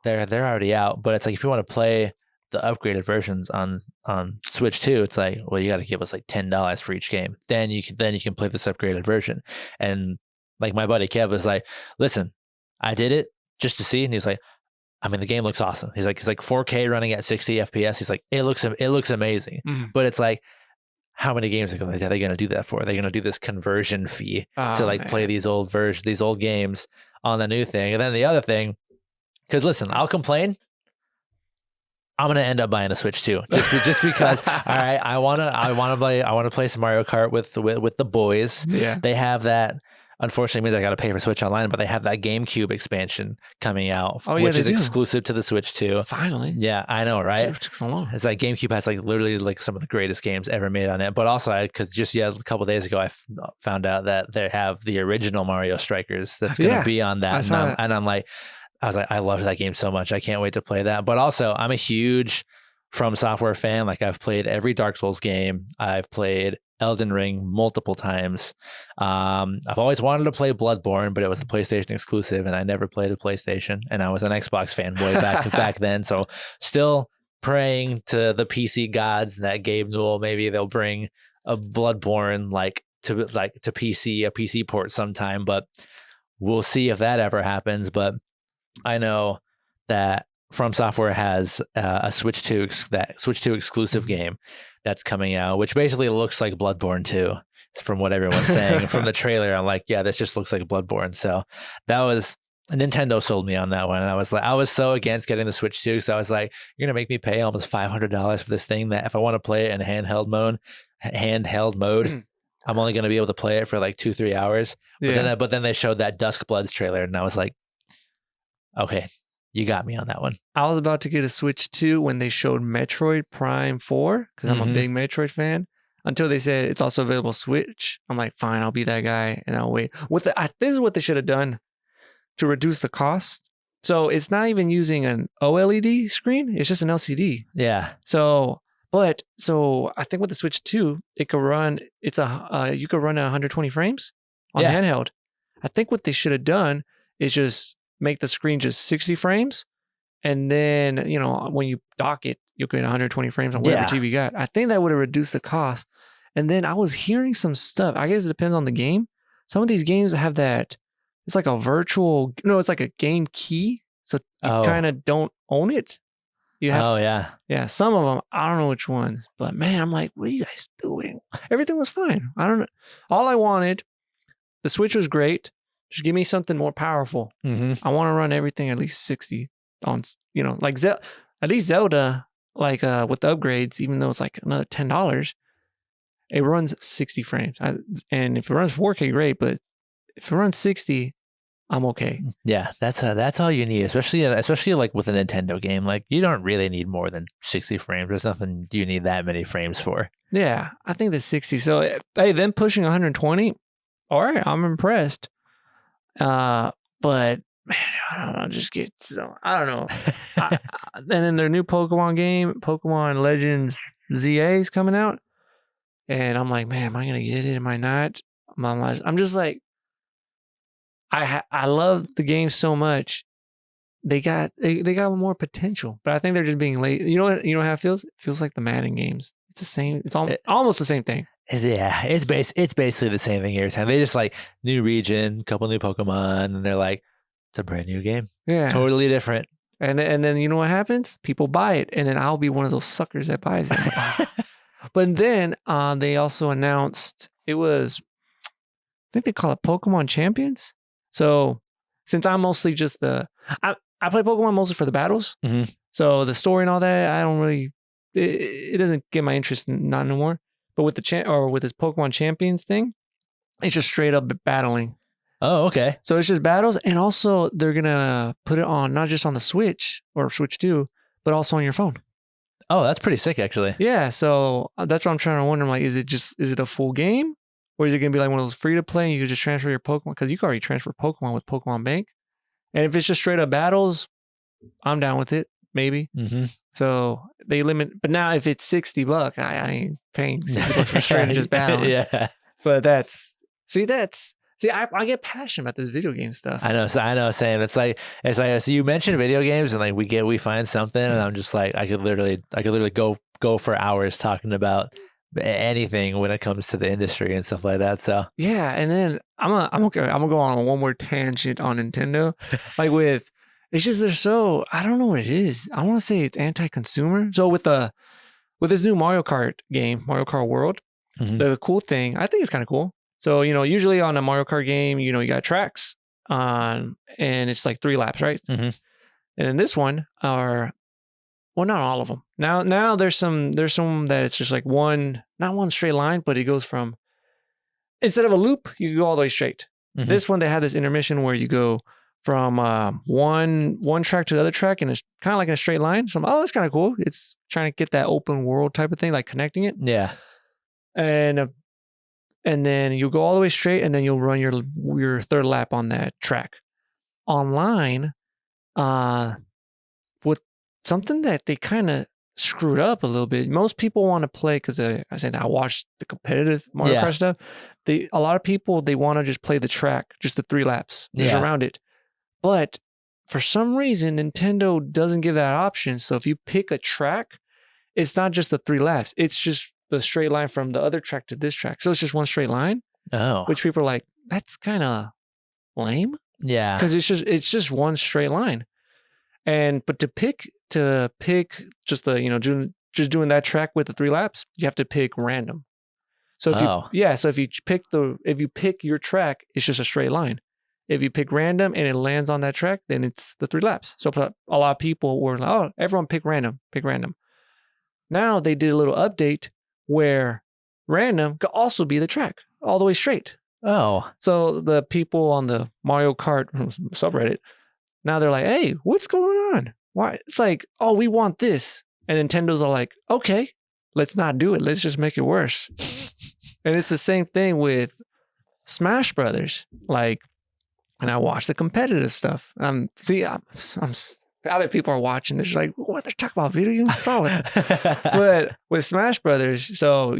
they're already out, but it's like if you want to play the upgraded versions on Switch 2, it's like, well, you got to give us like $10 for each game. Then you can play this upgraded version. And like my buddy Kev was like, listen, I did it just to see, and he's like, I mean, the game looks awesome. He's like 4K running at 60 FPS. He's like, it looks amazing. Mm-hmm. But it's like, how many games are they going to do that for? Are they going to do this conversion fee to like play these old games on the new thing? And then the other thing, because listen, I'll complain. I'm gonna end up buying a Switch 2 just because. All right, I wanna play some Mario Kart with the boys. Yeah, they have that. Unfortunately, means I got to pay for Switch Online, but they have that GameCube expansion coming out, which is exclusive to the Switch 2. Finally, yeah, I know, right? It took so long. It's like GameCube has like literally like some of the greatest games ever made on it. But also, because just a couple of days ago, I found out that they have the original Mario Strikers that's gonna be on that, and I'm like. I was like, I love that game so much. I can't wait to play that. But also, I'm a huge From Software fan. Like, I've played every Dark Souls game. I've played Elden Ring multiple times. I've always wanted to play Bloodborne, but it was a PlayStation exclusive, and I never played a PlayStation. And I was an Xbox fan way back then. So, still praying to the PC gods that Gabe Newell, maybe they'll bring a Bloodborne to PC, a PC port sometime. But we'll see if that ever happens. But I know that From Software has a Switch 2 exclusive game that's coming out, which basically looks like Bloodborne 2 from what everyone's saying. From the trailer, I'm like, yeah, this just looks like Bloodborne. So that was Nintendo sold me on that one, and I was so against getting the Switch 2 because I was like, you're gonna make me pay almost $500 for this thing that if I want to play it in handheld mode, I'm only gonna be able to play it for like 2-3 hours. But then they showed that Dusk Bloods trailer, and I was like, okay, you got me on that one. I was about to get a Switch 2 when they showed Metroid Prime 4, because I'm a big Metroid fan, until they said it's also available Switch. I'm like, fine, I'll be that guy, and I'll wait. This is what they should have done to reduce the cost. So it's not even using an OLED screen. It's just an LCD. Yeah. So I think with the Switch 2, it could run, you could run at 120 frames on handheld. I think what they should have done is just make the screen just 60 frames, and then, you know, when you dock it, you'll get 120 frames on whatever TV you got. I think that would have reduced the cost. And then I was hearing some stuff. I guess it depends on the game. Some of these games have that, it's like it's like a game key. So you kind of don't own it. You have yeah. Some of them, I don't know which ones, but man, I'm like, what are you guys doing? Everything was fine. I don't know. All I wanted, the Switch was great. Just give me something more powerful. I want to run everything at least 60 on, you know, like at least Zelda, like with the upgrades, even though it's like another $10, it runs 60 frames. And if it runs 4K, great. But if it runs 60, I'm okay. Yeah, that's all you need, especially like with a Nintendo game. Like, you don't really need more than 60 frames. There's nothing you need that many frames for. Yeah, I think the 60. So hey, them pushing 120. All right, I'm impressed. But man, I don't know. I don't know. And then their new Pokemon game, Pokemon Legends ZA, is coming out, and I'm like, man, am I gonna get it? Am I not? I'm just like, I love the game so much. They got more potential, but I think they're just being late. You know how it feels? It feels like the Madden games. It's the same. It's almost the same thing. Yeah, it's basically the same thing every time. They just like new region, couple new Pokemon, and they're like, it's a brand new game. Yeah, totally different. And then you know what happens? People buy it, and then I'll be one of those suckers that buys it. But then they also announced it was, I think they call it Pokemon Champions. So since I'm mostly just I play Pokemon mostly for the battles. So the story and all that, I don't really, it doesn't get my interest not anymore. But with with this Pokemon Champions thing, it's just straight up battling. Oh, okay. So it's just battles, and also they're gonna put it on not just on the Switch or Switch 2, but also on your phone. Oh, that's pretty sick, actually. Yeah. So that's what I'm trying to wonder. I'm like, is it a full game, Or is it going to be like one of those free to play and you can just transfer your Pokemon? Because you can already transfer Pokemon with Pokemon Bank. And if it's just straight up battles, I'm down with it, maybe. Mm-hmm. So they limit, but now if it's $60, I ain't paying $60 for straight and just battling. Yeah. But I get passionate about this video game stuff. I know, Sam. It's like so you mentioned video games and like we find something and I'm just like I could literally go for hours talking about anything when it comes to the industry and stuff like that. So yeah, and then I'm gonna go on one more tangent on Nintendo, like with it's just they're so I don't know what it is. I want to say it's anti-consumer. So with this new Mario Kart game, Mario Kart World, the cool thing I think it's kind of cool. So usually on a Mario Kart game, you got tracks on, and it's like 3 laps, right? Mm-hmm. And in this one well, not all of them. Now there's some that it's just like not one straight line, but it goes from instead of a loop, you go all the way straight. Mm-hmm. This one they have this intermission where you go from one track to the other track, and it's kind of like in a straight line. So that's kind of cool. It's trying to get that open world type of thing, like connecting it. Yeah. And then you'll go all the way straight, and then you'll run your third lap on that track. Online, with something that they kind of screwed up a little bit. Most people want to play because I watched the competitive Mario Kart stuff. A lot of people they want to just play the track, just the 3 laps, just around it. But for some reason, Nintendo doesn't give that option. So if you pick a track, it's not just the 3 laps. It's just the straight line from the other track to this track. So it's just one straight line. Oh. Which people are like, that's kind of lame. Yeah. Because it's just one straight line. But to pick just the, just doing that track with the 3 laps, you have to pick random. So if you pick your track, it's just a straight line. If you pick random and it lands on that track, then it's the 3 laps. So a lot of people were like, oh, everyone pick random. Now they did a little update where random could also be the track all the way straight. Oh. So the people on the Mario Kart subreddit, now they're like, hey, what's going on? Why? It's like, oh, we want this. And Nintendo's are like, okay, let's not do it. Let's just make it worse. And it's the same thing with Smash Brothers. Like, and I watch the competitive stuff. I bet people are watching this like, what, they're talking about video games? But with Smash Brothers, so,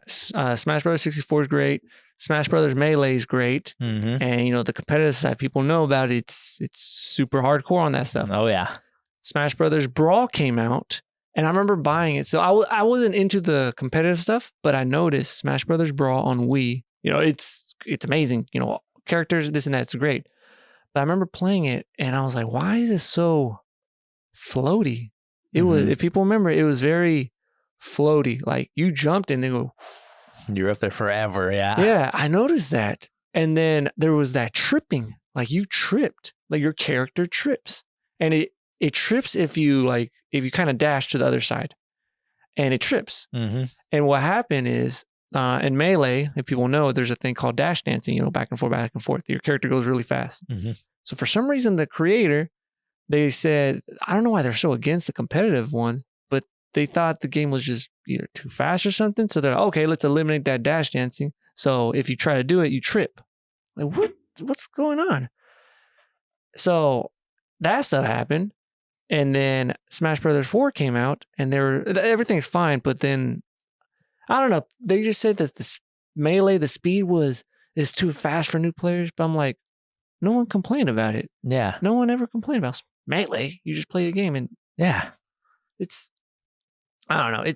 Smash Brothers 64 is great. Smash Brothers Melee is great. Mm-hmm. And, the competitive side, people know about it. It's super hardcore on that stuff. Oh, yeah. Smash Brothers Brawl came out, and I remember buying it. So I wasn't into the competitive stuff, but I noticed Smash Brothers Brawl on Wii. It's amazing. Characters, this and that, it's great. But I remember playing it, and I was like, why is this so floaty? It was, if people remember, it was very floaty. Like you jumped and they go. You're up there forever, yeah. Yeah, I noticed that. And then there was that tripping. Like you tripped. Like your character trips. And it trips if you kind of dash to the other side. And it trips. Mm-hmm. And what happened is, in Melee, if people know, there's a thing called dash dancing, back and forth. Your character goes really fast. Mm-hmm. So for some reason, the creator, they said, I don't know why they're so against the competitive one, but they thought the game was just either too fast or something. So they're like, okay, let's eliminate that dash dancing. So if you try to do it, you trip. Like, what's going on? So that stuff happened. And then Smash Brothers 4 came out and everything's fine. But then, I don't know, they just said that the Melee, the speed is too fast for new players. But I'm like, no one complained about it. Yeah. No one ever complained about Melee. You just play a game and yeah, I don't know.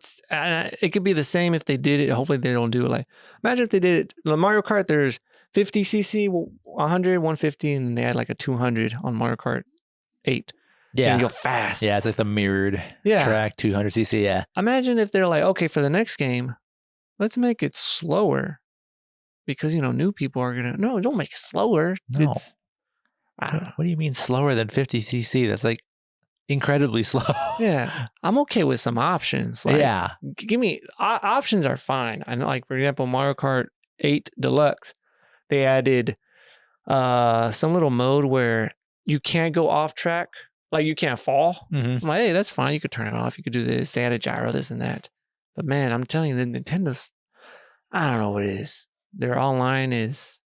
It could be the same if they did it. Hopefully they don't do it. Like, imagine if they did it. The Mario Kart, there's 50cc, 100, 150, and they had like a 200 on Mario Kart 8. Yeah. And you go fast. Yeah, it's like the mirrored track, 200cc, yeah. Imagine if they're like, okay, for the next game, let's make it slower. Because, new people are going to, no, don't make it slower. No. I don't know. What do you mean slower than 50cc? That's like incredibly slow. Yeah. I'm okay with some options. Like, yeah. Give me, options are fine. I know, like, for example, Mario Kart 8 Deluxe, they added some little mode where you can't go off track. Like, you can't fall. Mm-hmm. I'm like, hey, that's fine. You could turn it off. You could do this. They added gyro, this and that. But man, I'm telling you, the Nintendo's, I don't know what it is. their online it's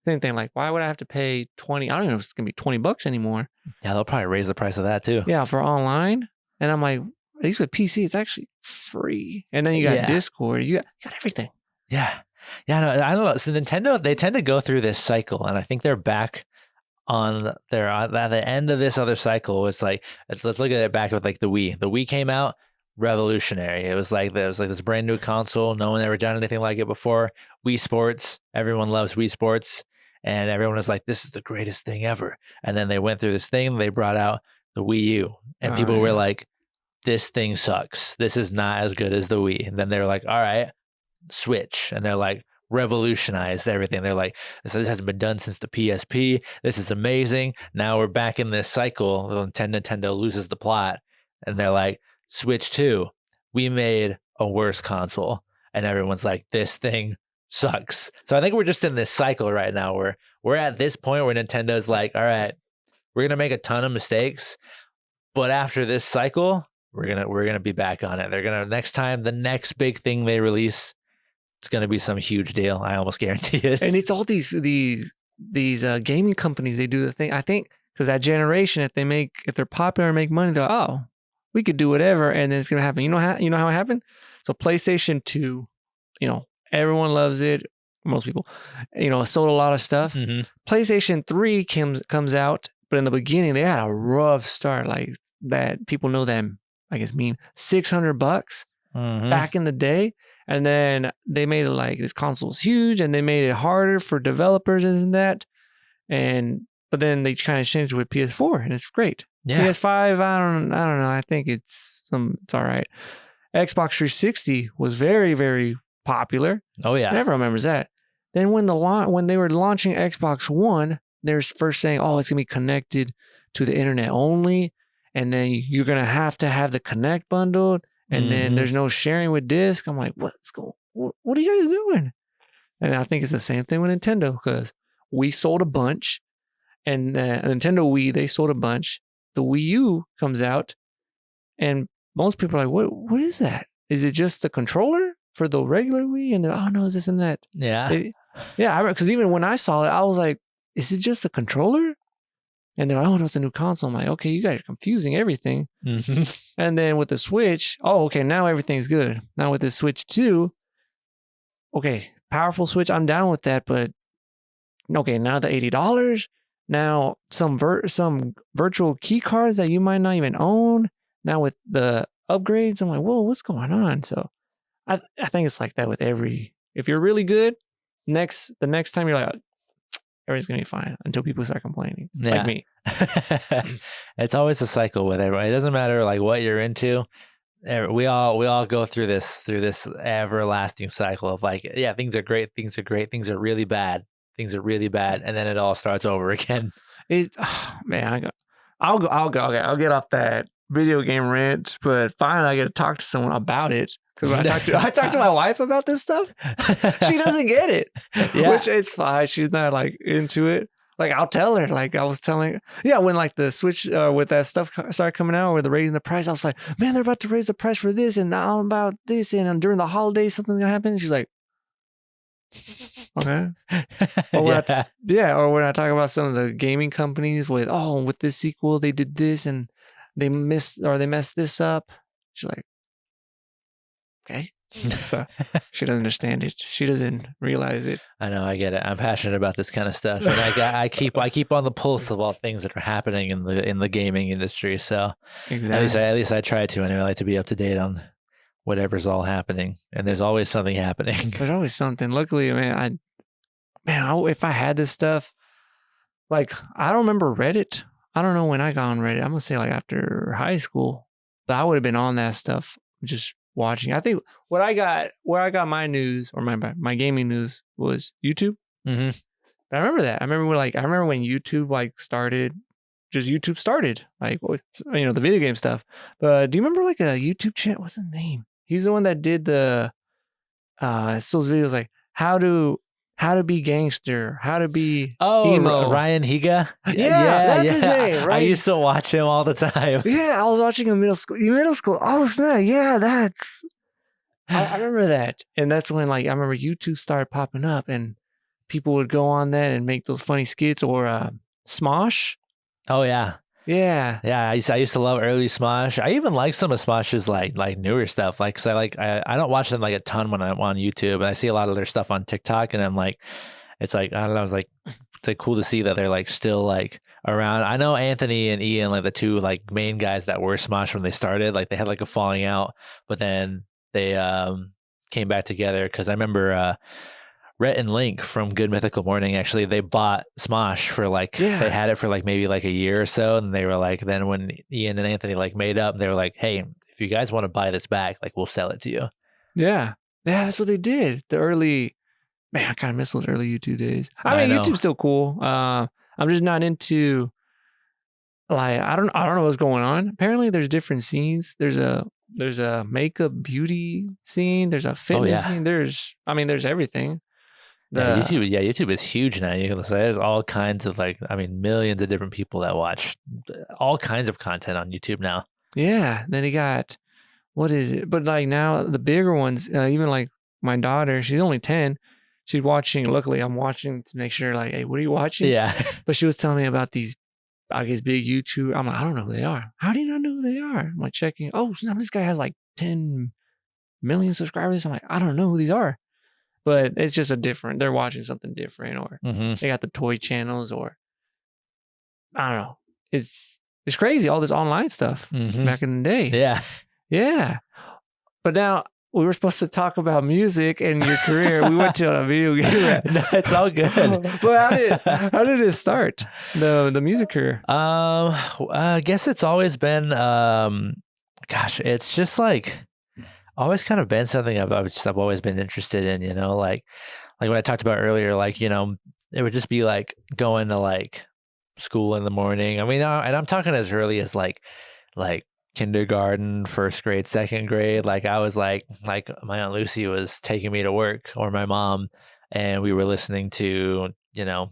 same thing. Like, why would I have to pay 20? I don't even know if it's gonna be $20 anymore. Yeah, they'll probably raise the price of that too. Yeah, for online. And I'm like, at least with PC, it's actually free. And then you got Discord. You got everything. Yeah. Yeah, no, I don't know. So Nintendo, they tend to go through this cycle, and I think they're back on their at the end of this other cycle. It's like let's look at it back with like the Wii. The Wii came out revolutionary. It was like this brand new console. No one ever done anything like it before. Wii Sports. Everyone loves Wii Sports, and everyone was like, "This is the greatest thing ever." And then they went through this thing. They brought out the Wii U, and people were like, "This thing sucks. This is not as good as the Wii." And then they're like, "All right, Switch," and they're like revolutionized everything. They're like, so this hasn't been done since the PSP. This is amazing. Now we're back in this cycle. Nintendo loses the plot, and they're like, Switch 2, we made a worse console, and everyone's like, this thing sucks. So I think we're just in this cycle right now where we're at this point where Nintendo's like, all right, we're gonna make a ton of mistakes, but after this cycle, we're gonna be back on it. They're gonna the next big thing they release, it's gonna be some huge deal. I almost guarantee it. And it's all these gaming companies. They do the thing. I think because that generation, if they're popular and make money, they're like, oh, we could do whatever, and then it's gonna happen. You know how it happened. So PlayStation 2, everyone loves it. Most people, sold a lot of stuff. Mm-hmm. PlayStation 3 comes out, but in the beginning they had a rough start. Like that, people know them. I guess $600 back in the day. And then they made it like this console's huge, and they made it harder for developers and that. But then they kind of changed it with PS4, and it's great. Yeah. PS5, I don't know. I think it's all right. Xbox 360 was very, very popular. Oh yeah. Everyone remembers that. Then when they were launching Xbox One, they're first saying, oh, it's gonna be connected to the internet only, and then you're gonna have to have the Connect bundled. And then there's no sharing with disc. I'm like, what are you guys doing? And I think it's the same thing with Nintendo, because we sold a bunch, and Nintendo Wii, they sold a bunch. The Wii U comes out, and most people are like, what is that? Is it just the controller for the regular Wii? And they're, oh no, it's this and that. Yeah. Because even when I saw it, I was like, is it just a controller? And they're like, oh no, it's a new console. I'm like, okay, you guys are confusing everything. Mm-hmm. And then with the Switch, oh, okay, now everything's good. Now with the Switch 2, okay, powerful Switch, I'm down with that. But okay, now the $80, now some virtual key cards that you might not even own. Now with the upgrades, I'm like, whoa, what's going on? So I think it's like that with if you're really good, the next time you're like, everything's gonna be fine until people start complaining, like me. It's always a cycle with everyone. It doesn't matter like what you're into. We all go through this everlasting cycle of like, yeah, things are great, things are really bad, and then it all starts over again. I'll get off that video game rant, but finally I get to talk to someone about it. Because when I talk to my wife about this stuff, she doesn't get it. Yeah. Which it's fine. She's not like into it. Like I'll tell her, like I was telling, when like the Switch with that stuff started coming out, where they're raising the price, I was like, man, they're about to raise the price for this, and now about this, and during the holidays something's gonna happen. And she's like, okay. Or when I talk about some of the gaming companies with this sequel they did this and they messed this up. She's like, okay. So she doesn't understand it. She doesn't realize it. I know, I get it. I'm passionate about this kind of stuff, and I keep on the pulse of all things that are happening in the gaming industry. So exactly. At least I try to. Anyway, I like to be up to date on whatever's all happening, and there's always something happening. There's always something. Luckily, if I had this stuff, like I don't remember Reddit. I don't know when I got on Reddit. I'm gonna say like after high school, but I would have been on that stuff just watching. I think where I got my news or my gaming news was YouTube. Mm-hmm. But I remember that. I remember when YouTube like started. Just YouTube started, like the video game stuff. But do you remember like a YouTube channel? What's his name? He's the one that did the it's those videos like how to be gangster, how to be emo. Ryan Higa. Yeah, that's his name. Right? I used to watch him all the time. Yeah, I was watching him in middle school. Oh snap! Yeah, I remember that. And that's when like I remember YouTube started popping up and people would go on that and make those funny skits or Smosh. Oh yeah. Yeah. Yeah, I used to love early Smosh. I even like some of Smosh's like newer stuff. Like, cause I don't watch them like a ton when I'm on YouTube, and I see a lot of their stuff on TikTok, and I'm like, it's like I don't know, it's like cool to see that they're like still like around. I know Anthony and Ian, like the two like main guys that were Smosh when they started, like they had like a falling out, but then they came back together because I remember Rhett and Link from Good Mythical Morning, actually, they bought Smosh for like, they had it for like maybe like a year or so. And they were like, then when Ian and Anthony like made up, they were like, hey, if you guys want to buy this back, like we'll sell it to you. Yeah. Yeah, that's what they did. The early, man, I kind of miss those early YouTube days. I mean, YouTube's still cool. I'm just not into like, I don't know what's going on. Apparently there's different scenes. There's a makeup beauty scene. There's a fitness scene. There's everything. YouTube is huge now. You can say there's all kinds of like, I mean, millions of different people that watch all kinds of content on YouTube now. Yeah. Then you got, what is it? But like now the bigger ones, even like my daughter, she's only 10. She's watching, luckily I'm watching to make sure like, hey, what are you watching? Yeah. But she was telling me about these, I guess, big YouTube. I'm like, I don't know who they are. How do you not know who they are? I'm like checking. Oh, so now this guy has like 10 million subscribers. I'm like, I don't know who these are. But it's just they're watching something different, or they got the toy channels, or I don't know. It's crazy, all this online stuff back in the day. Yeah. Yeah. But now we were supposed to talk about music and your career. We went to a video game. No, it's all good. But how did it start, the music career? I guess it's always been, it's just like, always kind of been something I've always been interested in, you know, like when I talked about earlier, like, you know, it would just be like going to like school in the morning. I mean, and I'm talking as early as like kindergarten, first grade, second grade. Like I was like my Aunt Lucy was taking me to work, or my mom, and we were listening to, you know,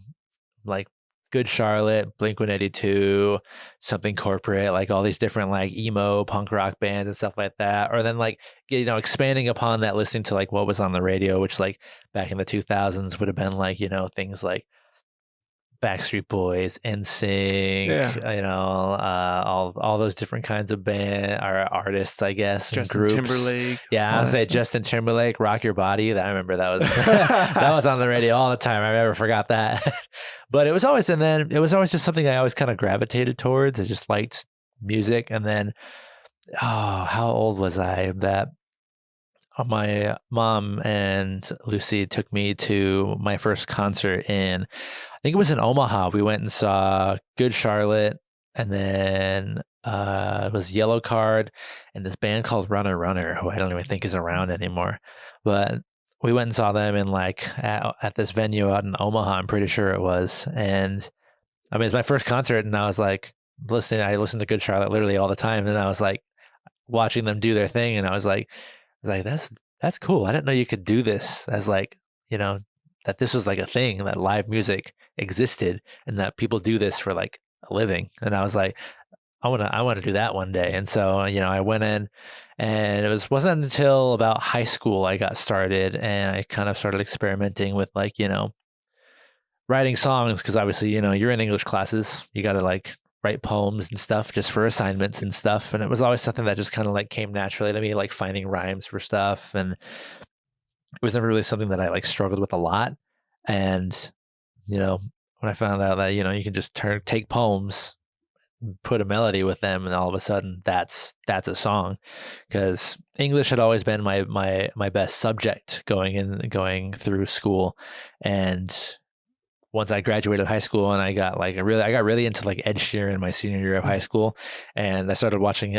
like Good Charlotte, Blink-182, Something Corporate, like all these different like emo punk rock bands and stuff like that. Or then like, you know, expanding upon that, listening to like what was on the radio, which like back in the 2000s would have been like, you know, things like Backstreet Boys, NSYNC, you know, all those different kinds of artists, I guess, and Justin groups. Timberlake. Yeah, I would say Justin Timberlake, Rock Your Body. I remember that was that was on the radio all the time. I never forgot that. But it was always just something I always kind of gravitated towards. I just liked music. And then, how old was I that my mom and Lucy took me to my first concert I think it was in Omaha. We went and saw Good Charlotte, and then it was Yellow Card and this band called Runner Runner, who I don't even think is around anymore. But we went and saw them in like at this venue out in Omaha, I'm pretty sure it was. And I mean, it's my first concert, and I was like I listened to Good Charlotte literally all the time, and I was like watching them do their thing, and I was like, that's cool. I didn't know you could do this, as like, you know, that this was like a thing, that live music existed and that people do this for like a living. And I was like, I want to do that one day. And so, you know, I went in, and it wasn't until about high school I got started, and I kind of started experimenting with like, you know, writing songs. Cause obviously, you know, you're in English classes, you got to like write poems and stuff just for assignments and stuff. And it was always something that just kind of like came naturally to me, like finding rhymes for stuff. And it was never really something that I like struggled with a lot. And, you know, when I found out that, you know, you can just take poems, put a melody with them, and all of a sudden that's a song. Because English had always been my best subject going through school. And once I graduated high school, and I got really into like Ed Sheeran my senior year of high school, and I started watching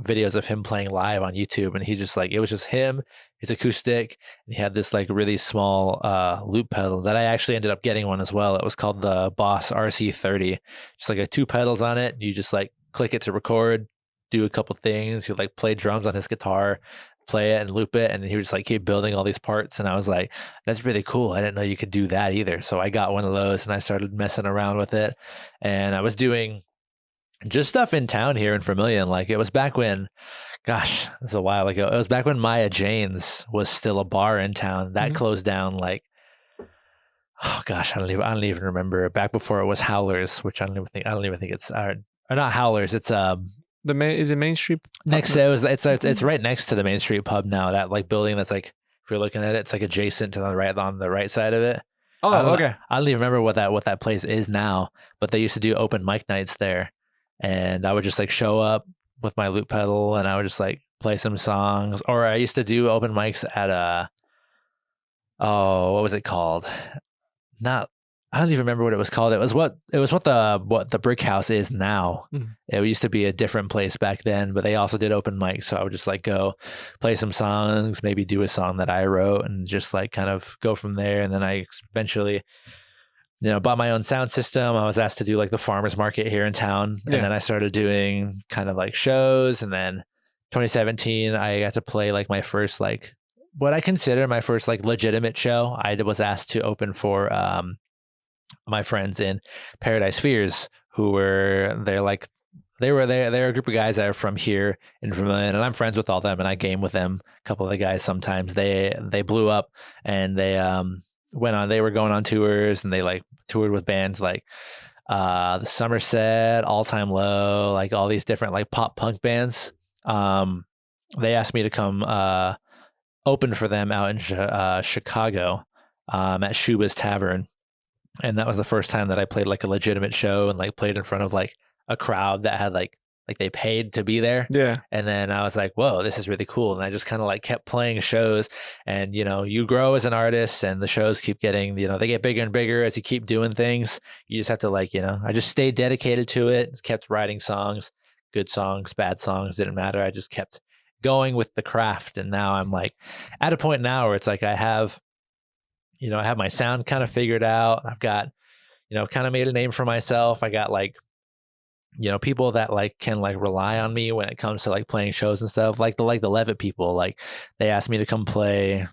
videos of him playing live on YouTube, and he just like, it was just him, his acoustic, and he had this like really small loop pedal that I actually ended up getting one as well. It was called the Boss RC30, just like 2 pedals on it. You just like click it to record, do a couple things. You like play drums on his guitar, play it and loop it, and he would just like keep building all these parts. And I was like, that's really cool. I didn't know you could do that either. So I got one of those, and I started messing around with it, and I was doing Just stuff in town here in Vermilion. Like it was back when, gosh, it was a while ago. It was back when Maya Jane's was still a bar in town. That closed down like, oh gosh, I don't even remember. Back before it was Howlers, which I don't even think it's or not Howlers. It's is it Main Street? next. It's right next to the Main Street pub now. That like building that's like, if you're looking at it, it's like adjacent to on the right side of it. Oh, okay. I don't even remember what that place is now, but they used to do open mic nights there, and I would just like show up with my loop pedal and I would just like play some songs. Or I used to do open mics at what was it called? I don't even remember what it was called. It was what the Brick House is now. It used to be a different place back then, but they also did open mics. So I would just like go play some songs, maybe do a song that I wrote, and just like kind of go from there. And then I eventually, bought my own sound system. I was asked to do like the farmers market here in town, and then I started doing kind of like shows. And then 2017, I got to play like my first like what I consider my first like legitimate show. I was asked to open for my friends in Paradise Fears, they're a group of guys that are from here in Vermilion, and I'm friends with all of them, and I game with them. A couple of the guys sometimes. They blew up, and they they were going on tours, and they like toured with bands like the Somerset, All Time Low, like all these different like pop punk bands. They asked me to come open for them out in Chicago at Shuba's Tavern. And that was the first time that I played like a legitimate show and like played in front of like a crowd that had like they paid to be there. Yeah. And then I was like, whoa, this is really cool. And I just kind of like kept playing shows, and you grow as an artist, and the shows keep getting, they get bigger and bigger as you keep doing things. You just have to like, I just stayed dedicated to it, kept writing songs, good songs, bad songs, didn't matter. I just kept going with the craft. And now I'm like at a point now where it's like I have my sound kind of figured out. I've got, kind of made a name for myself. I got like, people that like can like rely on me when it comes to like playing shows and stuff. Like the Levitt people, like they asked me to come play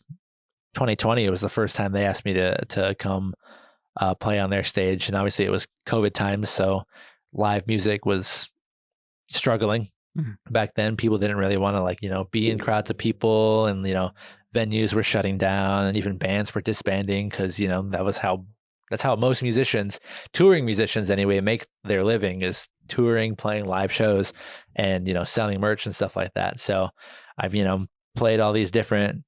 2020. It was the first time they asked me to come play on their stage. And obviously it was COVID times, so live music was struggling. Back then, people didn't really want to like, be in crowds of people, and, venues were shutting down, and even bands were disbanding because, that's how most musicians, touring musicians anyway, make their living, is touring, playing live shows, and, selling merch and stuff like that. So I've, played all these different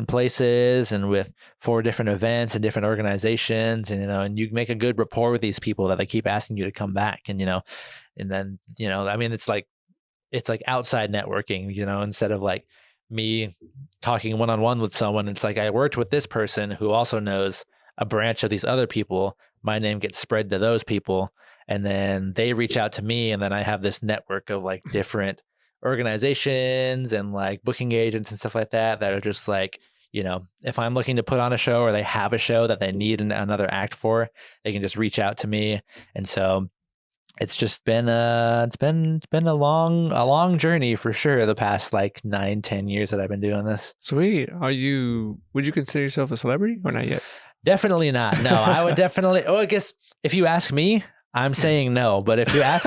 places, and with 4 different events and different organizations, and, and you make a good rapport with these people that they keep asking you to come back. And, and then, I mean, it's like outside networking, instead of like me talking one-on-one with someone. It's like I worked with this person who also knows a branch of these other people. My name gets spread to those people, and then they reach out to me, and then I have this network of like different organizations and like booking agents and stuff like that are just like, if I'm looking to put on a show, or they have a show that they need another act for, they can just reach out to me. And so it's just been a long journey for sure, the past like 9-10 years that I've been doing this. Sweet. Would you consider yourself a celebrity or not yet? Definitely not. No, I would definitely. Oh, I guess if you ask me, I'm saying no. But if you ask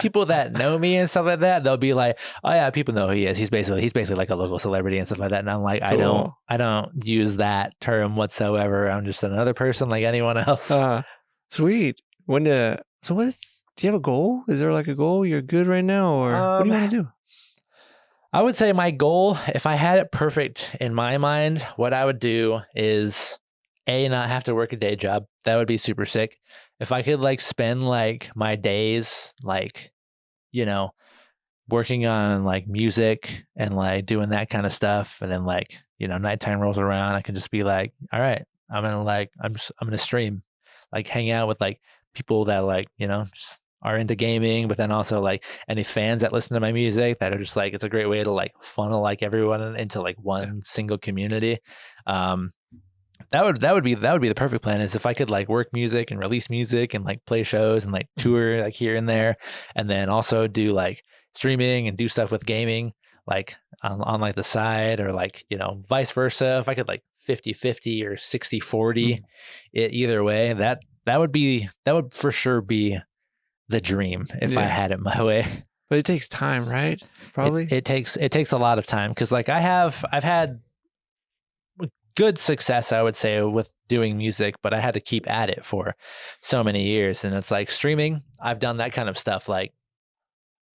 people that know me and stuff like that, they'll be like, oh yeah, people know who he is. He's basically like a local celebrity and stuff like that. And I'm like, cool. I don't use that term whatsoever. I'm just another person like anyone else. Sweet. Do you have a goal? Is there like a goal? You're good right now, or what do you want to do? I would say my goal, if I had it perfect in my mind, what I would do is not have to work a day job. That would be super sick. If I could like spend like my days like, working on like music and like doing that kind of stuff, and then like, nighttime rolls around, I can just be like, all right, I'm gonna stream, like hang out with like people that like, just are into gaming, but then also like any fans that listen to my music that are just like, it's a great way to like funnel like everyone into like one single community. That would be the perfect plan, is if I could like work music and release music and like play shows and like tour like here and there, and then also do like streaming and do stuff with gaming like on like the side, or like, vice versa. If I could like 50-50 or 60-40, either way, that would for sure be the dream if I had it my way. But it takes time, right? Probably. It takes a lot of time because like I've had good success, I would say, with doing music, but I had to keep at it for so many years. And it's like streaming, I've done that kind of stuff like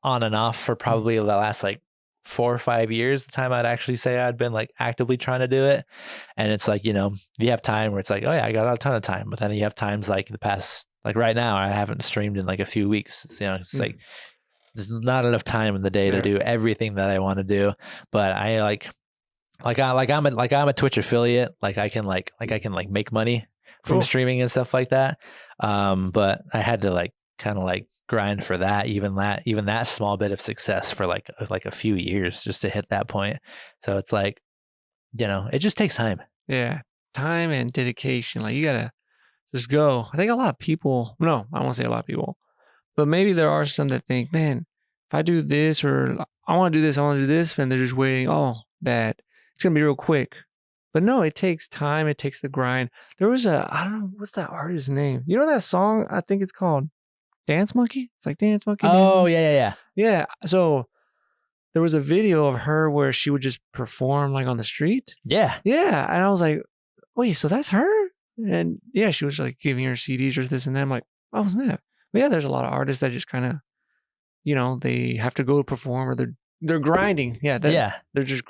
on and off for probably the last like 4 or 5 years, the time I'd actually say I'd been like actively trying to do it. And it's like, you know, you have time where it's like, oh yeah, I got a ton of time. But then you have times like the past, like right now, I haven't streamed in like a few weeks. It's, you know, it's like, there's not enough time in the day to do everything that I want to do. But I I'm a Twitch affiliate. Like I can make money from streaming and stuff like that. But I had to like kind of like grind for that, even that small bit of success for like a few years just to hit that point. So it's like, you know, it just takes time. Yeah. Time and dedication. Like you gotta just go. I think a lot of people, no, I won't say a lot of people, but maybe there are some that think, man, if I do this or I want to do this, and they're just waiting, that it's going to be real quick. But no, it takes time. It takes the grind. There was I don't know, what's that artist's name? You know that song? I think it's called Dance Monkey. It's like Dance Monkey. Oh, yeah. Yeah. So there was a video of her where she would just perform like on the street. Yeah. Yeah. And I was like, wait, so that's her? And yeah, she was like giving her CDs or this and that. I'm like, oh, snap. But yeah, there's a lot of artists that just kind of, you know, they have to go perform or they're grinding. Yeah. They're just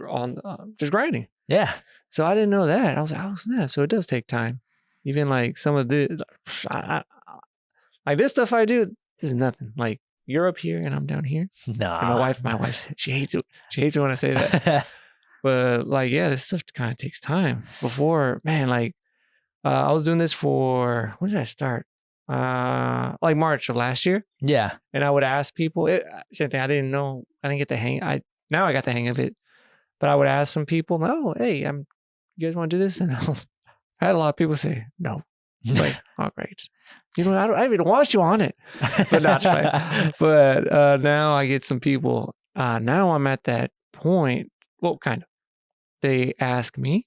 just grinding. Yeah. So I didn't know that. I was like, oh, snap. So it does take time. Even like some of the, like this stuff I do, this is nothing. Like you're up here and I'm down here. Nah. And my wife, she hates it. She hates it when I say that. But like, yeah, this stuff kind of takes time. Before, man, like I was doing this for, when did I start? Like March of last year. Yeah. And I would ask people, same thing. I didn't know, I didn't get the hang. Now I got the hang of it. But I would ask some people, oh, hey, you guys want to do this? And I had a lot of people say, no. It's like, oh, great. You know, I don't even want you on it. But not fine. But now I get some people. Now I'm at that point. Well, kind of. They ask me.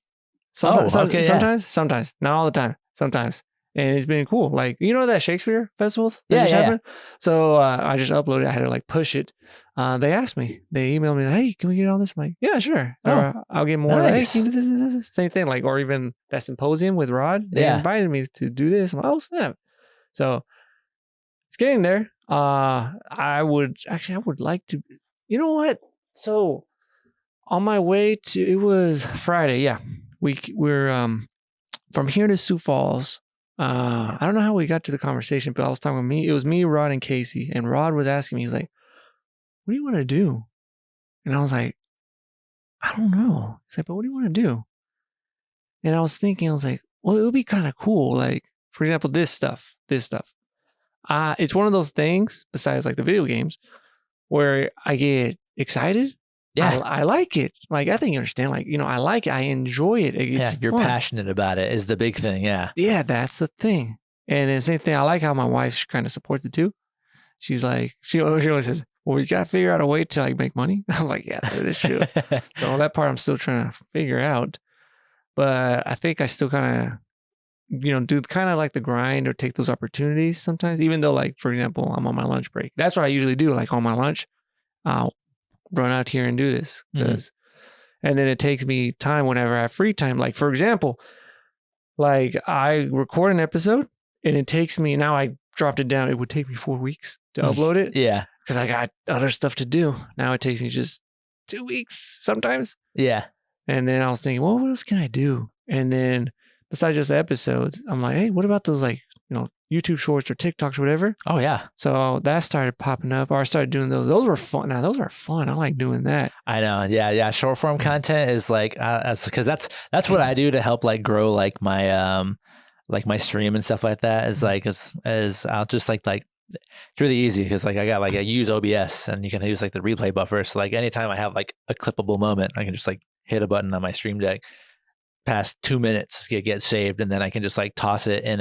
Sometimes, sometimes, not all the time. Sometimes. And it's been cool. Like, you know that Shakespeare festival that happened? So I just uploaded it. I had to like push it. They asked me. They emailed me, hey, can we get on this? I'm like, yeah, sure. Or I'll get more. Nice. Like, hey, can you do this? Same thing. Like, or even that symposium with Rod. They invited me to do this. I'm like, oh, snap. So it's getting there. I would like to, you know what? So on my way to, it was Friday. Yeah. We're from here to Sioux Falls. I don't know how we got to the conversation, but I was talking with me. It was me, Rod, and Casey. And Rod was asking me, he's like, what do you want to do? And I was like, I don't know. He's like, but what do you want to do? And I was thinking, I was like, well, it would be kind of cool. Like, for example, this stuff. It's one of those things, besides like the video games, where I get excited. Yeah, I like it. Like, I think you understand. Like, you know, I like it. I enjoy it. It's you're fun. Passionate about it is the big thing. Yeah. Yeah, that's the thing. And the same thing, I like how my wife kind of supports it too. She's like, she always says, well, you got to figure out a way to like make money. I'm like, yeah, that is true. So that part I'm still trying to figure out. But I think I still kind of, you know, do kind of like the grind or take those opportunities sometimes, even though like, for example, I'm on my lunch break. That's what I usually do. Like on my lunch, I'll run out here and do this. And then it takes me time whenever I have free time. Like, for example, like I record an episode and it takes me, now I dropped it down. It would take me 4 weeks to upload it. Yeah. Because I got other stuff to do. Now it takes me just 2 weeks sometimes. Yeah. And then I was thinking, well, what else can I do? And then besides just episodes, I'm like, hey, what about those like, you know, YouTube shorts or TikToks or whatever? Oh, yeah. So that started popping up, or I started doing those. Those were fun. Now, those are fun. I like doing that. I know. Yeah. Short form content is like, because that's what I do to help like grow like my stream and stuff like that. Is like, is I'll just like, it's really easy because like I use OBS and you can use like the replay buffer. So like anytime I have like a clippable moment, I can just like hit a button on my stream deck, past 2 minutes, get saved, and then I can just like toss it in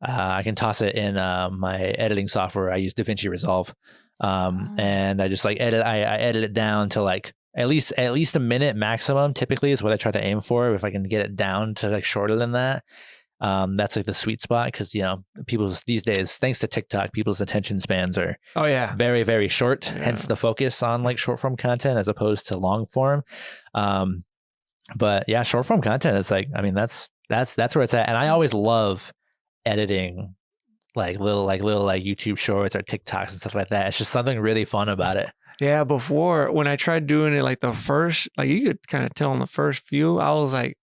my editing software. I use DaVinci Resolve, and I just like edit. I edit it down to like at least a minute maximum. Typically, is what I try to aim for. If I can get it down to like shorter than that, That's like the sweet spot because, people's these days, thanks to TikTok, people's attention spans are very, very short. Yeah. Hence the focus on like short form content as opposed to long form. But yeah, short form content, it's like, I mean, that's where it's at. And I always love editing little YouTube shorts or TikToks and stuff like that. It's just something really fun about it. Yeah, before when I tried doing it, like the first, like you could kind of tell in the first few, I was like,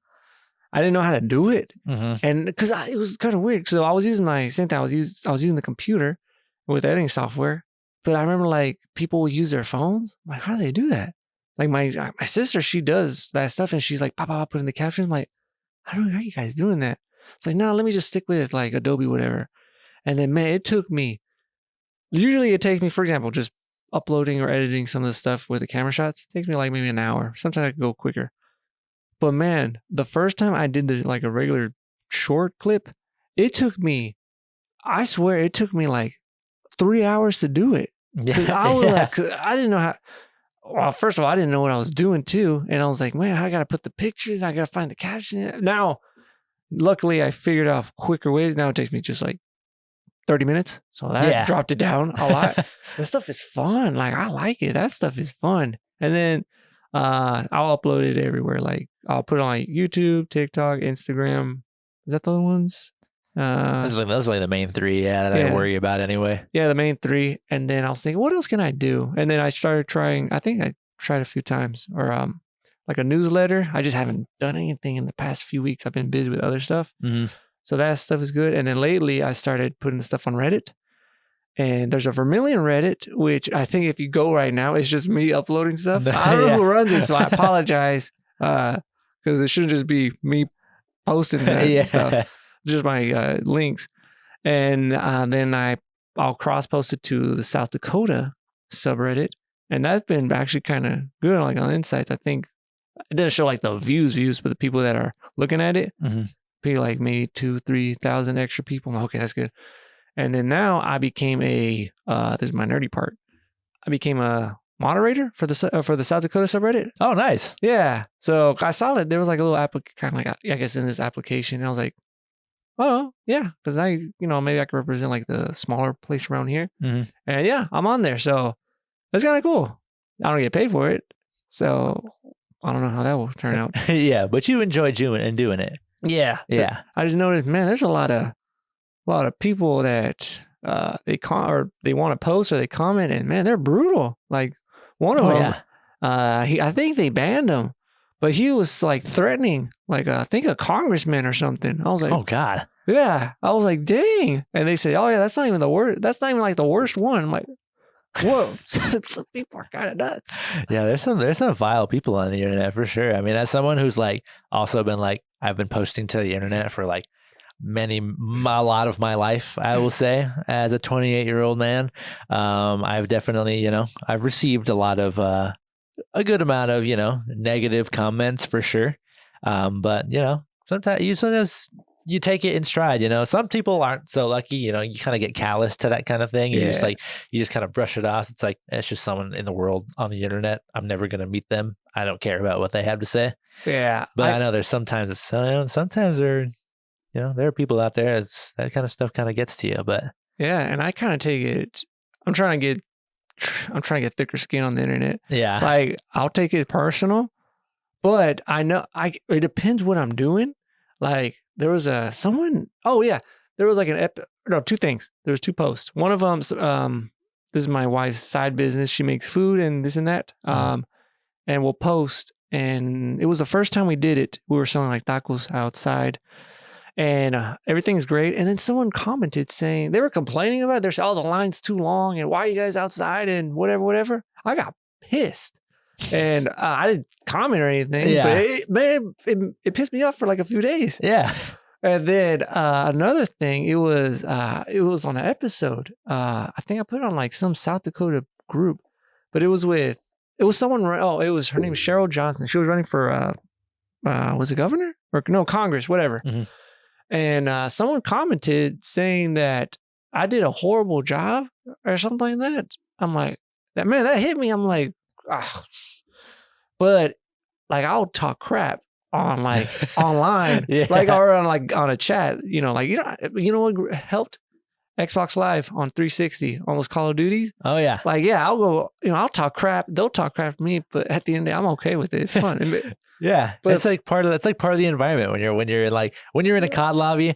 I didn't know how to do it, and because it was kind of weird. So I was using I was using the computer with editing software, but I remember like people would use their phones. I'm like, how do they do that? Like my sister, she does that stuff, and she's like, pop, put in the caption. I'm like, how are you guys doing that? It's like, no, let me just stick with like Adobe, whatever. And then, man, it took me. Usually, it takes me, for example, just uploading or editing some of the stuff with the camera shots. It takes me like maybe an hour. Sometimes I can go quicker. But man, the first time I did like a regular short clip, it took me, I swear, it took me like 3 hours to do it. Yeah, I was like, I didn't know how. Well, first of all, I didn't know what I was doing too, and I was like, man, I gotta put the pictures, I gotta find the caption. Now, luckily, I figured out quicker ways. Now it takes me just like 30 minutes, so that dropped it down a lot. This stuff is fun. Like I like it. That stuff is fun. And then I'll upload it everywhere. Like I'll put it on like YouTube, TikTok, Instagram. Is that the other ones? Those are like the main three, that I worry about anyway. Yeah, the main three. And then I was thinking, what else can I do? And then I started trying, I think I tried a few times, or like a newsletter. I just haven't done anything in the past few weeks. I've been busy with other stuff. So that stuff is good. And then lately I started putting stuff on Reddit. And there's a Vermillion Reddit, which I think if you go right now, it's just me uploading stuff. I don't know who runs it, so I apologize. Because it shouldn't just be me posting that stuff. Just my links. And then I'll cross-post it to the South Dakota subreddit. And that's been actually kind of good, like on Insights. I think it doesn't show like the views, but the people that are looking at it, be like maybe 2,000-3,000 extra people. I'm like, okay, that's good. And then now I became this is my nerdy part. I became a moderator for the South Dakota subreddit. Oh, nice. Yeah. So I saw it. There was like a little kind of like, I guess in this application. And I was like, oh, yeah. Because maybe I could represent like the smaller place around here. And yeah, I'm on there. So that's kind of cool. I don't get paid for it. So I don't know how that will turn out. Yeah. But you enjoy doing it. Yeah. Yeah. I just noticed, man, there's a lot of people that they want to post or they comment, and man, they're brutal. Like one of them, I think they banned him, but he was like threatening, like I think a congressman or something. I was like, oh God, yeah. I was like, dang. And they say, oh yeah, that's not even the worst. That's not even like the worst one. I'm like, whoa, some people are kind of nuts. Yeah, there's some vile people on the internet for sure. I mean, as someone who's like also been like, I've been posting to the internet for like a lot of my life, I will say, as a 28-year-old man. I've definitely, I've received a lot of a good amount of negative comments for sure. But sometimes you take it in stride. Some people aren't so lucky. You kind of get callous to that kind of thing. You just kind of brush it off. It's like, it's just someone in the world on the internet. I'm never gonna meet them. I don't care about what they have to say. Yeah, but I know there's sometimes there are people out there, that kind of stuff kind of gets to you, but yeah, and I kind of take it. I'm trying to get thicker skin on the internet. Yeah, like I'll take it personal, but I know it depends what I'm doing. Like there was someone. Oh yeah, there was like two things. There was two posts. One of them, this is my wife's side business. She makes food and this and that. And we'll post. And it was the first time we did it. We were selling like tacos outside. And everything's great. And then someone commented saying, they were complaining about it. They're saying, oh, the line's too long. And why are you guys outside? And whatever. I got pissed. And I didn't comment or anything. Yeah. But it pissed me off for like a few days. Yeah. And then another thing, it was on an episode. I think I put it on like some South Dakota group. But it was someone, it was, her name is Cheryl Johnson. She was running for, was it governor? Or no, Congress, whatever. Mm-hmm. And someone commented saying that I did a horrible job or something like that. I'm like, that hit me. I'm like, ah. But like, I'll talk crap on like online, Yeah. like or on a chat. You know, like you know what helped? Xbox Live on 360 on those Call of Duties. Oh yeah. Like, yeah, I'll go, I'll talk crap. They'll talk crap to me, but at the end of the day, I'm okay with it. It's fun. Yeah. But it's like part of the environment when you're in a COD lobby,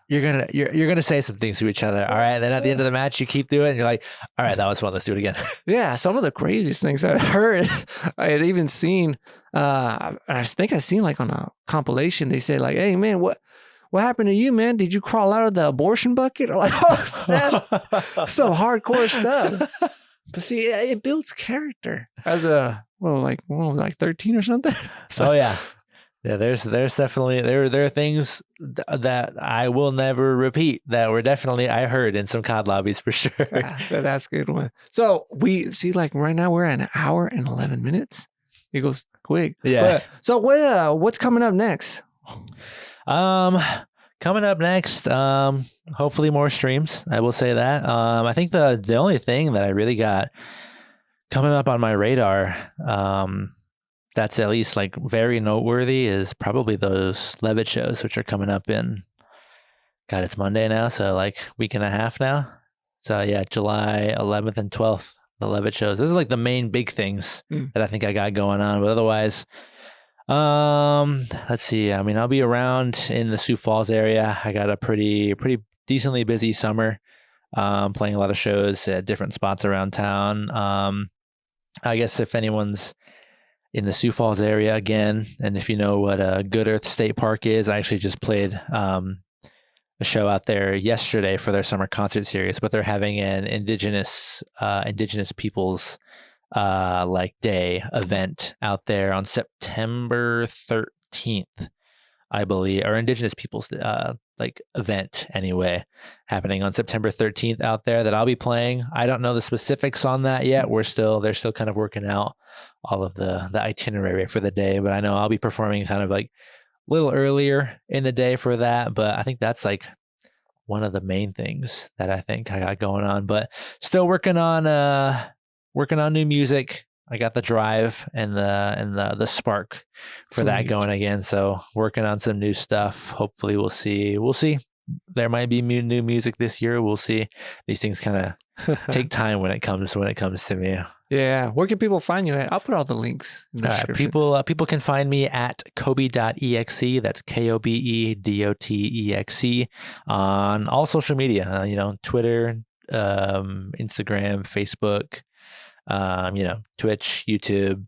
you're gonna say some things to each other. All right. And then at the end of the match, you keep doing it and you're like, all right, that was fun. Let's do it again. yeah, some of the craziest things I've heard, I had even seen, I think I seen like on a compilation, they said like, hey man, what happened to you, man? Did you crawl out of the abortion bucket? Or like, oh, snap. Some hardcore stuff. But see, it builds character as like 13 or something. So, oh yeah. Yeah, there's definitely there are things that I will never repeat that were definitely I heard in some COD lobbies for sure. That's a good one. So we see like right now we're at an hour and 11 minutes. It goes quick. Yeah. So what's coming up next? Coming up next, hopefully more streams. I will say that. I think the only thing that I really got coming up on my radar, that's at least like very noteworthy is probably those Levitt shows, which are coming up in, God, it's Monday now. So like week and a half now. So yeah, July 11th and 12th, the Levitt shows. Those are like the main big things that I think I got going on. But otherwise, let's see. I mean, I'll be around in the Sioux Falls area. I got a pretty decently busy summer, playing a lot of shows at different spots around town. I guess if anyone's in the Sioux Falls area again, and if you know what Good Earth State Park is, I actually just played a show out there yesterday for their summer concert series, but they're having an indigenous peoples like day event out there on September 13th, I believe, or Indigenous Peoples like event anyway, happening on September 13th out there that I'll be playing. I don't know the specifics on that yet. They're still kind of working out all of the itinerary for the day, but I know I'll be performing kind of like a little earlier in the day for that. But I think that's like one of the main things that I think I got going on, but still working on new music. I got the drive and the spark for that going again. So working on some new stuff. Hopefully we'll see. There might be new music this year. We'll see. These things kind of take time when it comes to me. Yeah. Where can people find you at? I'll put all the links in the description. People can find me at kobe.exe. That's KOBEDOTEXE on all social media, Twitter, Instagram, Facebook, Twitch, YouTube,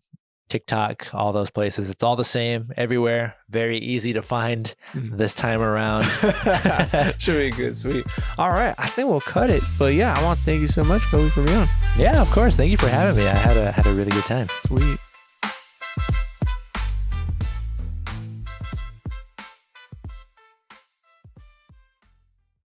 TikTok, all those places. It's all the same everywhere. Very easy to find this time around. Should be good. Sweet. All right. I think we'll cut it. But yeah, I want to thank you so much, Kobe, for being on. Yeah, of course. Thank you for having me. I had a really good time. Sweet.